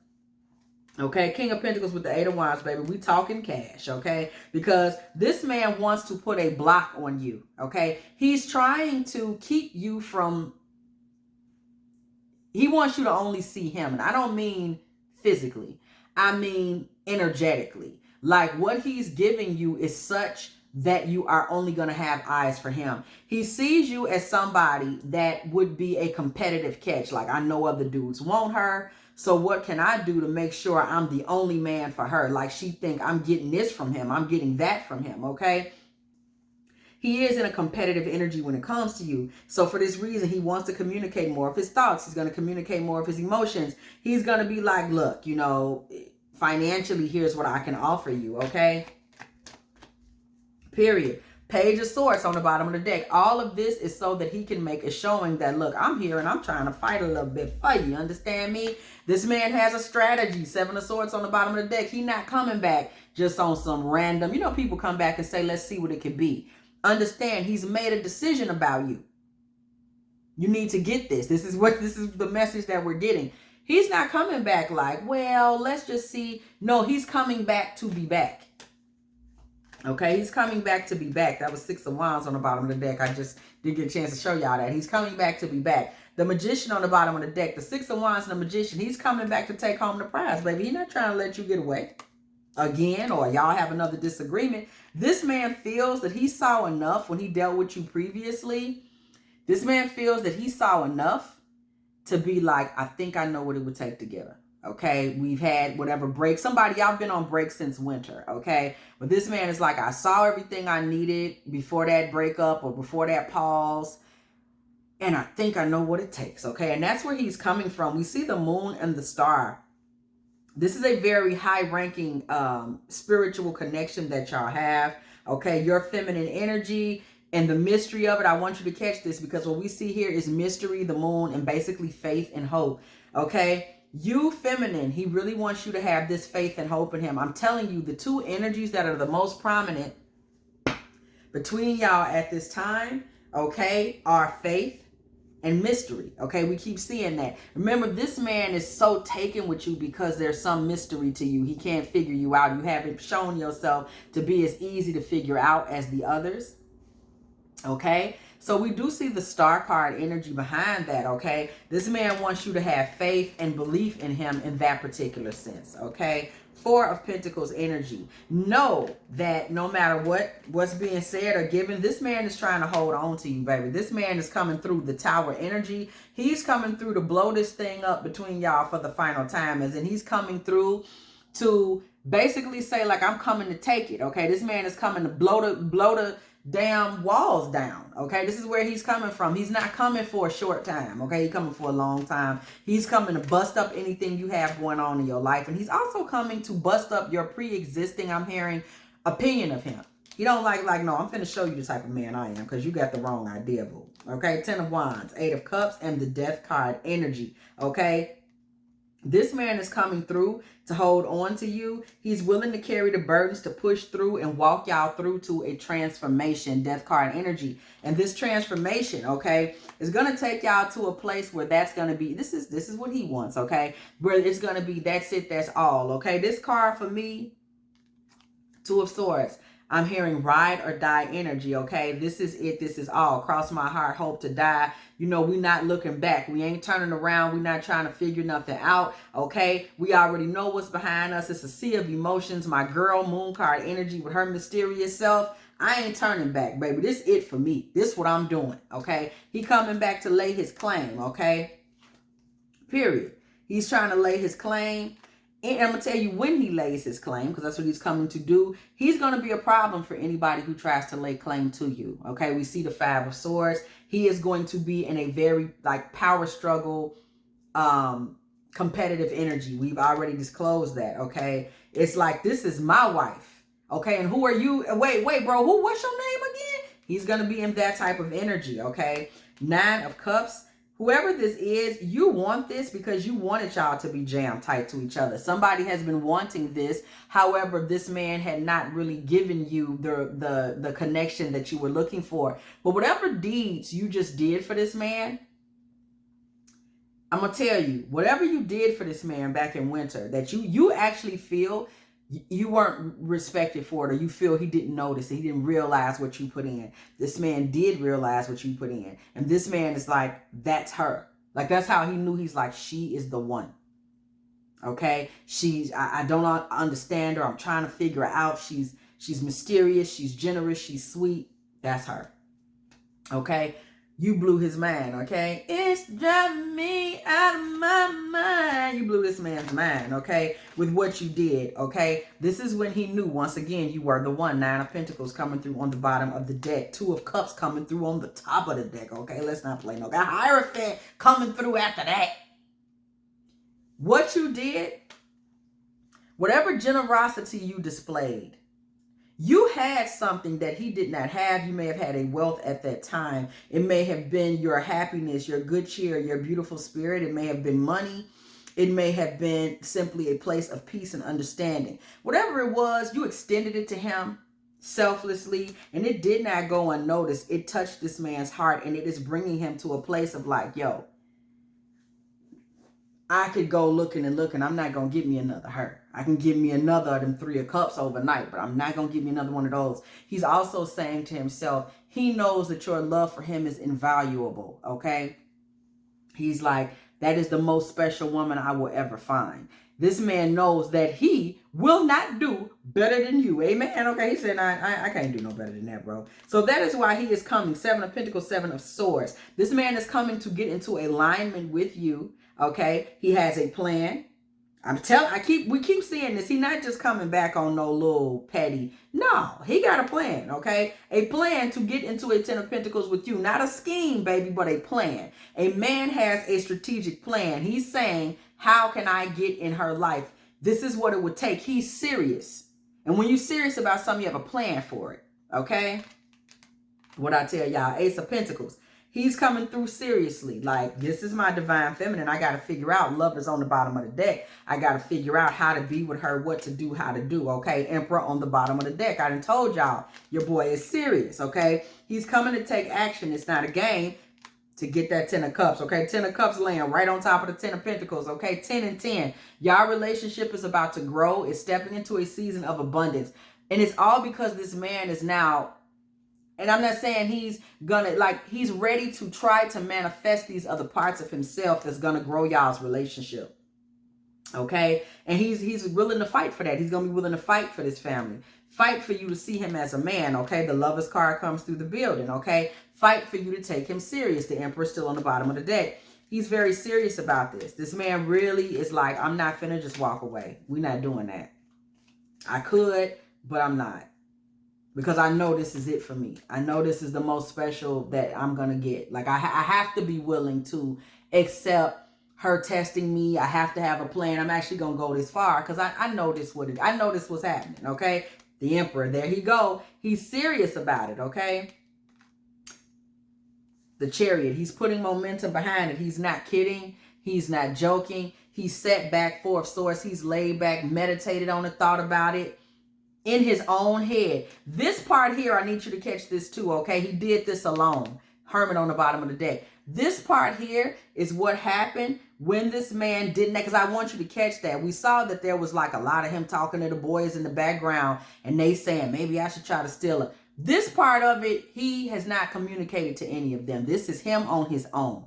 Okay, King of Pentacles with the Eight of Wands, baby. We talking cash, okay? Because this man wants to put a block on you, okay? He's trying to keep you from... He wants you to only see him. And I don't mean physically. I mean energetically. Like what he's giving you is such that you are only going to have eyes for him. He sees you as somebody that would be a competitive catch. Like, I know other dudes want her, so what can I do to make sure I'm the only man for her? Like, she think I'm getting this from him, I'm getting that from him, okay? He is in a competitive energy when it comes to you. So for this reason, he wants to communicate more of his thoughts. He's going to communicate more of his emotions. He's going to be like, look, you know, financially, here's what I can offer you, okay? Period. Page of Swords on the bottom of the deck. All of this is so that he can make a showing that, look, I'm here and I'm trying to fight a little bit for you. Understand me? This man has a strategy. Seven of Swords on the bottom of the deck. He's not coming back just on some random, you know, people come back and say, let's see what it could be. Understand, he's made a decision about you. You need to get this. This is the message that we're getting. He's not coming back like, well, let's just see. No, he's coming back to be back. Okay, he's coming back to be back. That was Six of Wands on the bottom of the deck. I just didn't get a chance to show y'all that. He's coming back to be back. The Magician on the bottom of the deck. The Six of Wands and the Magician. He's coming back to take home the prize, baby. He's not trying to let you get away again, or y'all have another disagreement. This man feels that he saw enough when he dealt with you previously. This man feels that he saw enough to be like, I think I know what it would take to get her. Okay, we've had whatever break. Somebody, y'all been on break since winter, okay? But this man is like, I saw everything I needed before that breakup or before that pause, and I think I know what it takes, okay? And that's where he's coming from. We see the moon and the star. This is a very high-ranking spiritual connection that y'all have, okay? Your feminine energy and the mystery of it. I want you to catch this, because what we see here is mystery, the moon, and basically faith and hope, okay? You feminine, he really wants you to have this faith and hope in him. I'm telling you, the two energies that are the most prominent between y'all at this time, okay, are faith and mystery, okay? We keep seeing that. Remember, this man is so taken with you because there's some mystery to you. He can't figure you out. You haven't shown yourself to be as easy to figure out as the others, okay? So we do see the star card energy behind that, okay? This man wants you to have faith and belief in him in that particular sense, okay? Four of Pentacles energy. Know that no matter what's being said or given, this man is trying to hold on to you, baby. This man is coming through the Tower energy. He's coming through to blow this thing up between y'all for the final time. As in, he's coming through to basically say, like, I'm coming to take it, okay? This man is coming to blow the damn walls down, okay? This is where he's coming from. He's not coming for a short time, okay? He's coming for a long time. He's coming to bust up anything you have going on in your life, and he's also coming to bust up your pre-existing, I'm hearing, opinion of him. You don't like, no, I'm finna show you the type of man I am, because you got the wrong idea, boo, okay? 10 of Wands, 8 of Cups, and the Death card energy, okay? This man is coming through to hold on to you. He's willing to carry the burdens, to push through and walk y'all through to a transformation, Death card energy. And this transformation, okay, is going to take y'all to a place where that's going to be, this is what he wants, okay? Where it's going to be, that's it, that's all, okay? This card for me, Two of Swords. I'm hearing ride or die energy, okay? This is it. This is all. Cross my heart, hope to die. You know, we're not looking back. We ain't turning around. We're not trying to figure nothing out, okay? We already know what's behind us. It's a sea of emotions. My girl, moon card energy with her mysterious self. I ain't turning back, baby. This it for me. This what I'm doing, okay? He coming back to lay his claim, okay? Period. He's trying to lay his claim. And I'm going to tell you when he lays his claim, because that's what he's coming to do. He's going to be a problem for anybody who tries to lay claim to you. Okay, we see the Five of Swords. He is going to be in a very, like, power struggle, competitive energy. We've already disclosed that, okay? It's like, this is my wife, okay? And who are you? Wait, bro, what's your name again? He's going to be in that type of energy, okay? 9 of Cups. Whoever this is, you want this because you wanted y'all to be jammed tight to each other. Somebody has been wanting this. However, this man had not really given you the connection that you were looking for. But whatever deeds you just did for this man, I'm going to tell you, whatever you did for this man back in winter, that you actually feel you weren't respected for it, or you feel he didn't notice it, he didn't realize what you put in. This man did realize what you put in. And this man is like, that's her. Like, that's how he knew. He's like, she is the one. Okay, I don't understand her. I'm trying to figure her out. She's mysterious. She's generous. She's sweet. That's her. Okay, you blew his mind. Okay, it's driving me out of my mind. You blew this man's mind. Okay, with what you did. Okay, this is when he knew once again you were the one. 9 of Pentacles coming through on the bottom of the deck. 2 of Cups coming through on the top of the deck. Okay, let's not play no guy. Hierophant coming through after that. What you did, whatever generosity you displayed, you had something that he did not have. You may have had a wealth at that time. It may have been your happiness, your good cheer, your beautiful spirit. It may have been money. It may have been simply a place of peace and understanding. Whatever it was, you extended it to him selflessly, and it did not go unnoticed. It touched this man's heart, and it is bringing him to a place of like, yo, I could go looking and looking. I'm not going to get me another her. I can give me another of them 3 of Cups overnight, but I'm not going to give me another one of those. He's also saying to himself, he knows that your love for him is invaluable, okay? He's like, that is the most special woman I will ever find. This man knows that he will not do better than you. Amen. Okay, he said, I can't do no better than that, bro. So that is why he is coming. 7 of Pentacles, 7 of Swords. This man is coming to get into alignment with you. Okay, he has a plan. We keep seeing this. He's not just coming back on no little petty. No, he got a plan, okay? A plan to get into a 10 of Pentacles with you. Not a scheme, baby, but a plan. A man has a strategic plan. He's saying, how can I get in her life? This is what it would take. He's serious. And when you're serious about something, you have a plan for it, okay? What I tell y'all, Ace of Pentacles. He's coming through seriously. Like, this is my divine feminine. I got to figure out. Love is on the bottom of the deck. I got to figure out how to be with her, what to do, how to do. Okay. Emperor on the bottom of the deck. I done told y'all, your boy is serious. Okay. He's coming to take action. It's not a game to get that 10 of Cups. Okay. 10 of Cups laying right on top of the 10 of Pentacles. Okay. 10 and 10. Y'all relationship is about to grow. It's stepping into a season of abundance. And it's all because this man is now, and I'm not saying he's he's ready to try to manifest these other parts of himself that's gonna grow y'all's relationship. Okay? And he's willing to fight for that. He's gonna be willing to fight for this family. Fight for you to see him as a man, okay? The Lover's card comes through the building, okay? Fight for you to take him serious. The Emperor's still on the bottom of the deck. He's very serious about this. This man really is like, I'm not finna just walk away. We're not doing that. I could, but I'm not. Because I know this is it for me. I know this is the most special that I'm going to get. Like, I have to be willing to accept her testing me. I have to have a plan. I'm actually going to go this far because I know this was happening, okay? The Emperor, there he go. He's serious about it, okay? The Chariot, he's putting momentum behind it. He's not kidding. He's not joking. He's set back, 4 of Swords. He's laid back, meditated on it, thought about it. In his own head. This part here, I need you to catch this too, okay? He did this alone. Hermit on the bottom of the deck. This part here is what happened when this man didn't, because I want you to catch that. We saw that there was like a lot of him talking to the boys in the background and they saying, maybe I should try to steal her. This part of it, he has not communicated to any of them. This is him on his own.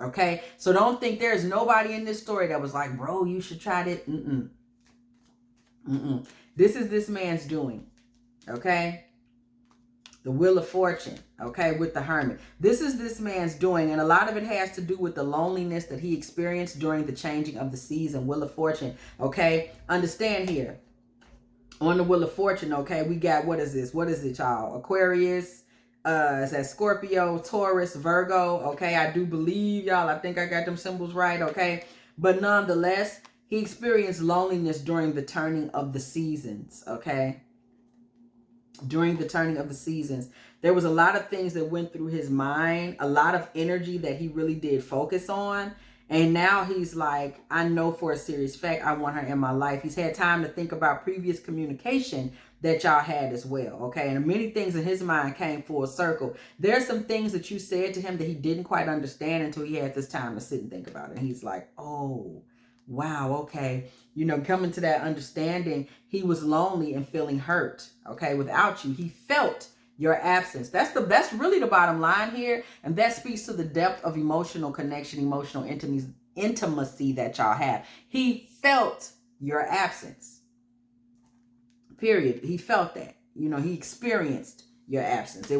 Okay? So don't think there's nobody in this story that was like, bro, you should try it. This is this man's doing, okay? The Wheel of Fortune, okay, with the Hermit. This is this man's doing, and a lot of it has to do with the loneliness that he experienced during the changing of the season. Wheel of Fortune, okay? Understand here, on the Wheel of Fortune, okay, we got, what is this? What is it, y'all? Aquarius, is that Scorpio, Taurus, Virgo, okay? I do believe, y'all, I think I got them symbols right, okay? But nonetheless, he experienced loneliness during the turning of the seasons, okay? During the turning of the seasons. There was a lot of things that went through his mind, a lot of energy that he really did focus on. And now he's like, I know for a serious fact I want her in my life. He's had time to think about previous communication that y'all had as well, okay? And many things in his mind came full circle. There's some things that you said to him that he didn't quite understand until he had this time to sit and think about it. And he's like, oh, wow, okay. You know, coming to that understanding, he was lonely and feeling hurt, okay, without you. He felt your absence. That's really the bottom line here. And that speaks to the depth of emotional connection, emotional intimacy that y'all have. He felt your absence. Period. He felt that. You know, he experienced your absence.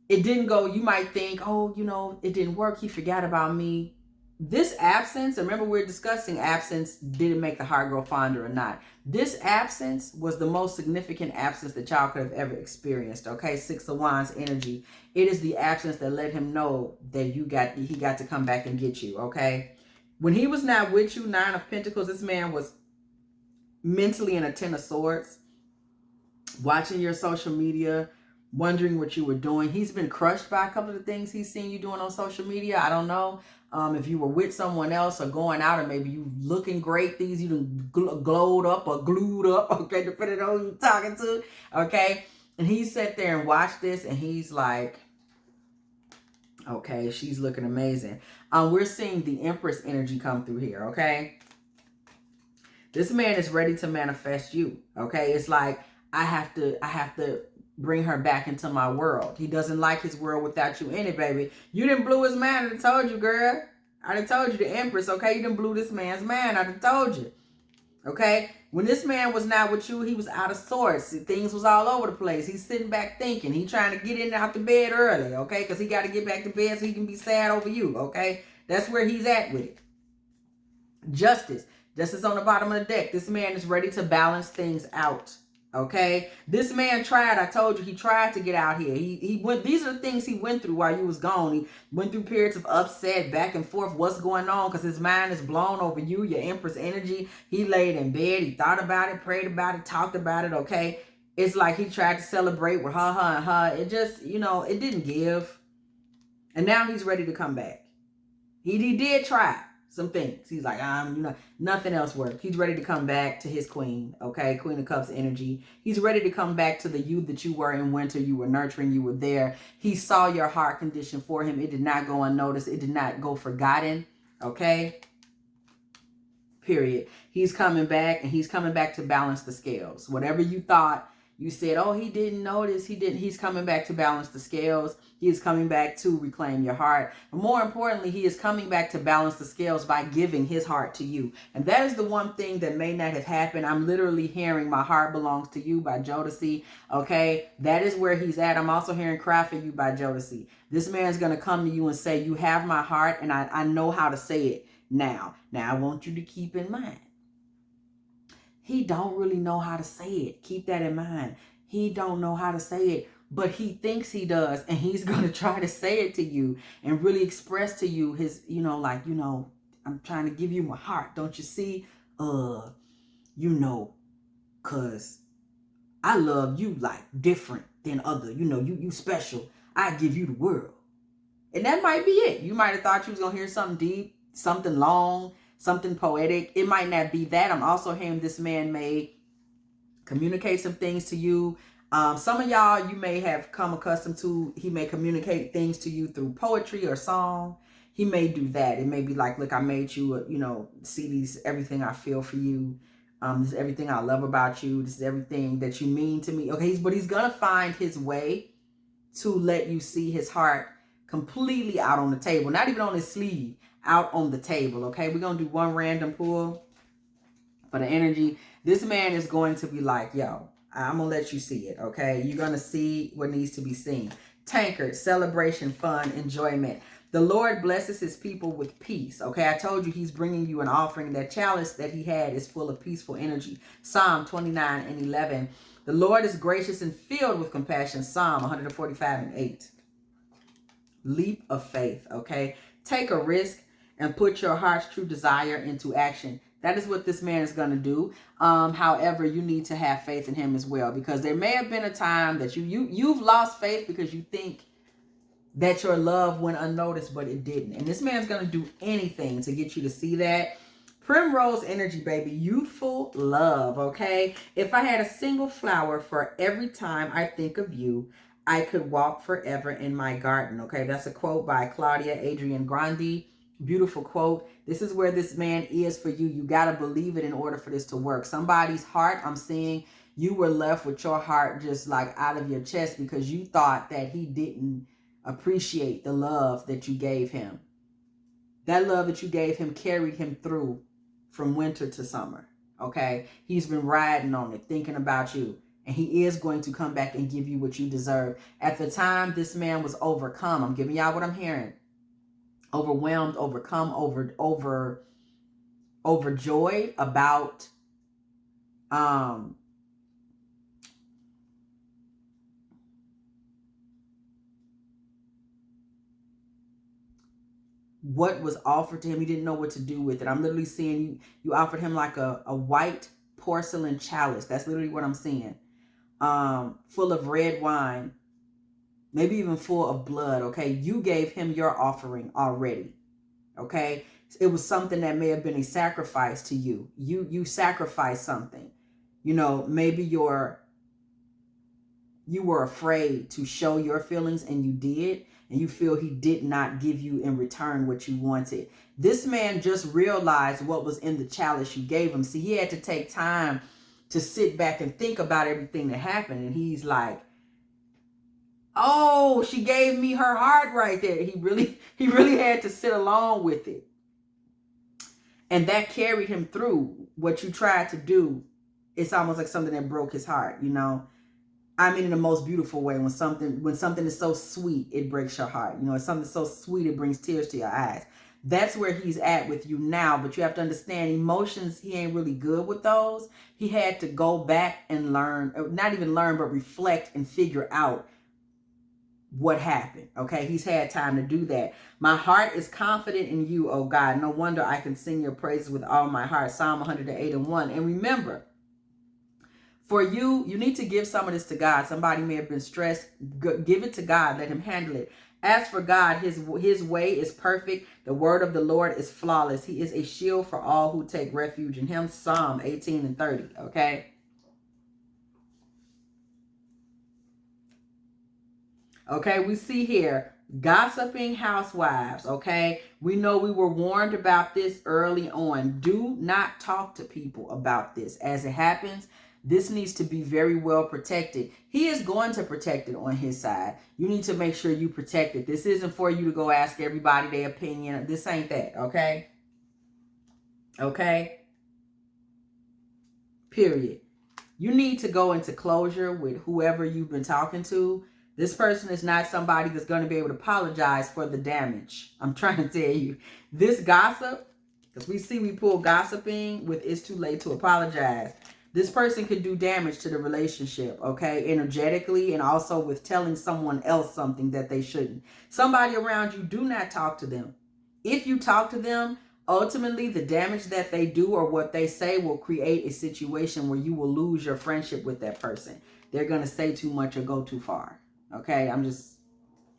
It didn't go, you might think, oh, you know, it didn't work. He forgot about me. This absence, remember we're discussing absence, did it make the heart grow fonder or not? This absence was the most significant absence that y'all could have ever experienced, okay? 6 of Wands energy. It is the absence that let him know that he got to come back and get you, okay? When he was not with you, 9 of Pentacles, this man was mentally in a 10 of Swords, watching your social media, wondering what you were doing. He's been crushed by a couple of the things he's seen you doing on social media. I don't know if you were with someone else or going out, or maybe you looking great, things you done glowed up or glued up, okay, depending on who you're talking to, okay? And he sat there and watched this, and he's like, okay, she's looking amazing. We're seeing the Empress energy come through here, okay? This man is ready to manifest you, okay? It's like, I have to bring her back into my world. He doesn't like his world without you in it, baby. You done blew his mind. I done told you, girl. I done told you, the Empress, okay? You done blew this man's mind. I done told you, okay? When this man was not with you, he was out of sorts. Things was all over the place. He's sitting back thinking. He trying to get in and out the bed early, okay? Because he got to get back to bed so he can be sad over you, okay? That's where he's at with it. Justice. Justice on the bottom of the deck. This man is ready to balance things out. Okay, this man tried. I told you, he tried to get out here. He went. These are the things he went through while you was gone. He went through periods of upset, back and forth. What's going on? Because his mind is blown over you, your Empress energy. He laid in bed. He thought about it, prayed about it, talked about it. Okay, it's like he tried to celebrate with her. It just, you know, it didn't give. And now he's ready to come back. He did try some things. He's like, you know, nothing else worked. He's ready to come back to his queen, okay? Queen of Cups energy. He's ready to come back to the you that you were in winter. You were nurturing, you were there. He saw your heart condition for him. It did not go unnoticed. It did not go forgotten, okay? Period. He's coming back, and he's coming back to balance the scales. Whatever you thought, you said, oh, he didn't notice. He didn't. He's coming back to balance the scales. He is coming back to reclaim your heart. But more importantly, he is coming back to balance the scales by giving his heart to you. And that is the one thing that may not have happened. I'm literally hearing My Heart Belongs to You by Jodeci. Okay, that is where he's at. I'm also hearing Cry for You by Jodeci. This man's going to come to you and say, you have my heart, and I know how to say it now. Now, I want you to keep in mind, he don't really know how to say it. Keep that in mind. He don't know how to say it, but he thinks he does. And he's going to try to say it to you and really express to you his, you know, like, you know, I'm trying to give you my heart. Don't you see? You know, cause I love you like different than other, you know, you special. I give you the world. And that might be it. You might have thought you was going to hear something deep, something long, something poetic. It might not be that. I'm also hearing this man may communicate some things to you. Some of y'all, you may have come accustomed to, he may communicate things to you through poetry or song. He may do that. It may be like, look, I made you, you know, see these, everything I feel for you. This is everything I love about you. This is everything that you mean to me. Okay, but he's going to find his way to let you see his heart completely out on the table. Not even on his sleeve. Out on the table, okay? We're going to do one random pull for the energy. This man is going to be like, yo, I'm going to let you see it, okay? You're going to see what needs to be seen. Tankard, celebration, fun, enjoyment. The Lord blesses his people with peace, okay? I told you he's bringing you an offering. That chalice that he had is full of peaceful energy. Psalm 29 and 11. The Lord is gracious and filled with compassion. Psalm 145 and 8. Leap of faith, okay? Take a risk and put your heart's true desire into action. That is what this man is going to do. However, you need to have faith in him as well, because there may have been a time that you've lost faith because you think that your love went unnoticed, but it didn't. And this man's going to do anything to get you to see that. Primrose energy, baby. Youthful love, okay? If I had a single flower for every time I think of you, I could walk forever in my garden, okay? That's a quote by Claudia Adrian Grandi. Beautiful quote. This is where this man is for you. You got to believe it in order for this to work. Somebody's heart, I'm seeing you were left with your heart just like out of your chest because you thought that he didn't appreciate the love that you gave him. That love that you gave him carried him through from winter to summer. Okay? He's been riding on it, thinking about you. And he is going to come back and give you what you deserve. At the time, this man was overcome. I'm giving y'all what I'm hearing. Overwhelmed, overcome, overjoyed about what was offered to him. He didn't know what to do with it. I'm literally seeing you offered him like a white porcelain chalice. That's literally what I'm seeing. Full of red wine, maybe even full of blood. Okay, you gave him your offering already. Okay, it was something that may have been a sacrifice to you. You sacrificed something. You know, maybe you were afraid to show your feelings, and you did, and you feel he did not give you in return what you wanted. This man just realized what was in the chalice you gave him. See, he had to take time to sit back and think about everything that happened. And he's like, oh, she gave me her heart right there. He really had to sit along with it. And that carried him through what you tried to do. It's almost like something that broke his heart, you know. I mean, in the most beautiful way. When something is so sweet, it breaks your heart. You know, it's something so sweet, it brings tears to your eyes. That's where he's at with you now. But you have to understand, emotions, he ain't really good with those. He had to go back and learn, not even learn, but reflect and figure out what happened. Okay, he's had time to do that. My heart is confident in you, oh God. No wonder I can sing your praises with all my heart. Psalm 108:1. And remember, for you need to give some of this to God. Somebody may have been stressed. Give it to God. Let him handle it. As for God, his way is perfect. The word of the Lord is flawless. He is a shield for all who take refuge in him. Psalm 18:30. Okay. Okay, we see here gossiping housewives. Okay, we know we were warned about this early on. Do not talk to people about this. As it happens, this needs to be very well protected. He is going to protect it on his side. You need to make sure you protect it. This isn't for you to go ask everybody their opinion. This ain't that. Okay. Okay. Period. You need to go into closure with whoever you've been talking to. This person is not somebody that's going to be able to apologize for the damage. I'm trying to tell you. This gossip, because we pull gossiping with it's too late to apologize. This person could do damage to the relationship, okay, energetically, and also with telling someone else something that they shouldn't. Somebody around you, do not talk to them. If you talk to them, ultimately the damage that they do or what they say will create a situation where you will lose your friendship with that person. They're going to say too much or go too far. Okay, I'm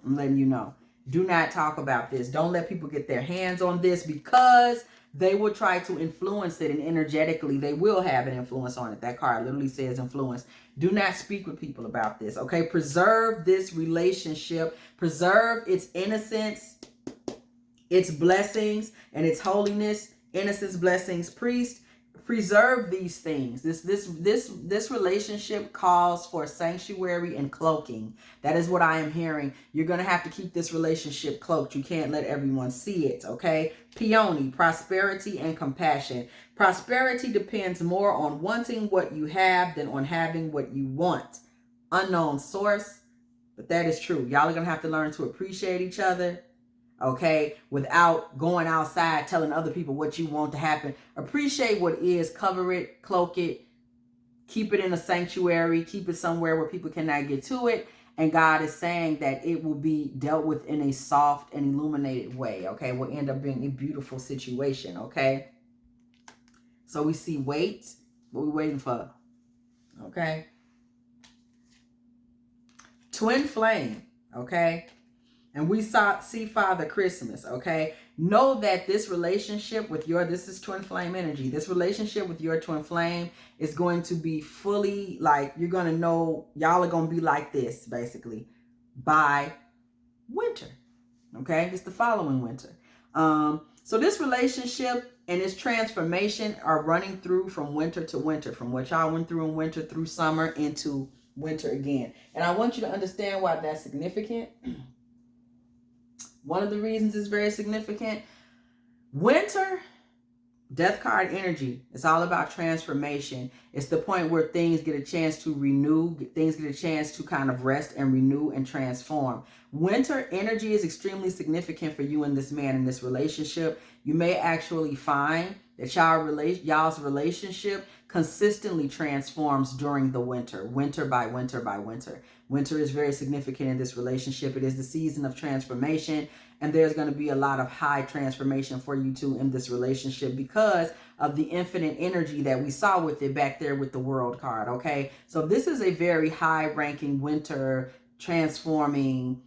letting you know. Do not talk about this. Don't let people get their hands on this, because they will try to influence it, and energetically they will have an influence on it. That card literally says influence. Do not speak with people about this. Okay, preserve this relationship. Preserve its innocence, its blessings, and its holiness. Innocence, blessings, priest. Preserve these things. This relationship calls for sanctuary and cloaking. That is what I am hearing. You're going to have to keep this relationship cloaked. You can't let everyone see it, okay? Peony, prosperity and compassion. Prosperity depends more on wanting what you have than on having what you want. Unknown source, but that is true. Y'all are going to have to learn to appreciate each other, okay, without going outside telling other people what you want to happen. Appreciate what is, cover it, cloak it, keep it in a sanctuary, keep it somewhere where people cannot get to it. And God is saying that it will be dealt with in a soft and illuminated way, okay? Will end up being a beautiful situation, okay? So we see wait. What we waiting for? Okay? Twin flame, okay? And we see Father Christmas, okay? Know that this relationship with this is twin flame energy. This relationship with your twin flame is going to be fully, like, you're going to know, y'all are going to be like this, basically, by winter, okay? It's the following winter. So this relationship and its transformation are running through from winter to winter, from what y'all went through in winter through summer into winter again. And I want you to understand why that's significant. One of the reasons it's very significant, Winter, death card energy. It's all about transformation. It's the point where things get a chance to renew, things get a chance to kind of rest and renew and transform. Winter energy is extremely significant for you and this man in this relationship. You may actually find that y'all's relationship consistently transforms during the winter, winter by winter by winter. Winter is very significant in this relationship. It is the season of transformation, and there's going to be a lot of high transformation for you two in this relationship because of the infinite energy that we saw with it back there with the World card, okay? So this is a very high-ranking winter transforming,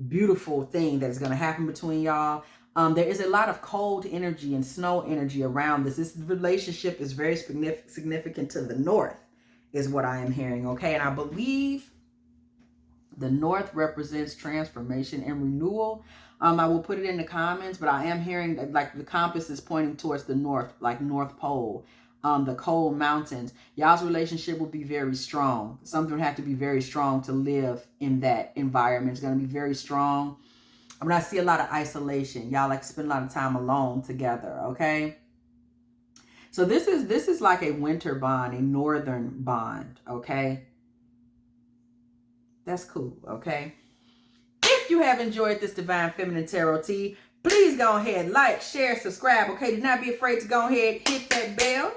beautiful thing that is going to happen between y'all. There is a lot of cold energy and snow energy around this. This relationship is very significant to the north, is what I am hearing, okay? And I believe the north represents transformation and renewal. I will put it in the comments, but I am hearing that like the compass is pointing towards the north, like North Pole, the cold mountains. Y'all's relationship will be very strong. Something would have to be very strong to live in that environment. It's going to be very strong. I mean, I see a lot of isolation. Y'all like to spend a lot of time alone together, okay? So this is like a winter bond, a northern bond, okay? That's cool, okay? If you have enjoyed this Divine Feminine Tarot Tea, please go ahead, like, share, subscribe, okay? Do not be afraid to go ahead, hit that bell.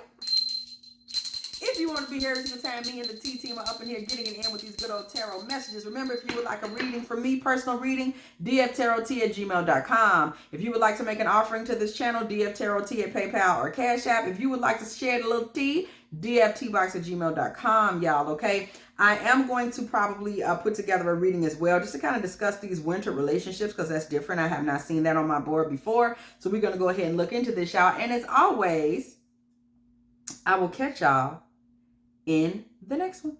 If you want to be here every single time me and the T team are up in here getting it in with these good old tarot messages, remember, if you would like a reading from me, personal reading, dftarottea@gmail.com. If you would like to make an offering to this channel, dftarottea at PayPal or Cash App. If you would like to share the little tea, dftbox@gmail.com, y'all, okay? I am going to probably put together a reading as well, just to kind of discuss these winter relationships, because that's different. I have not seen that on my board before. So we're going to go ahead and look into this, y'all. And as always, I will catch y'all in the next one.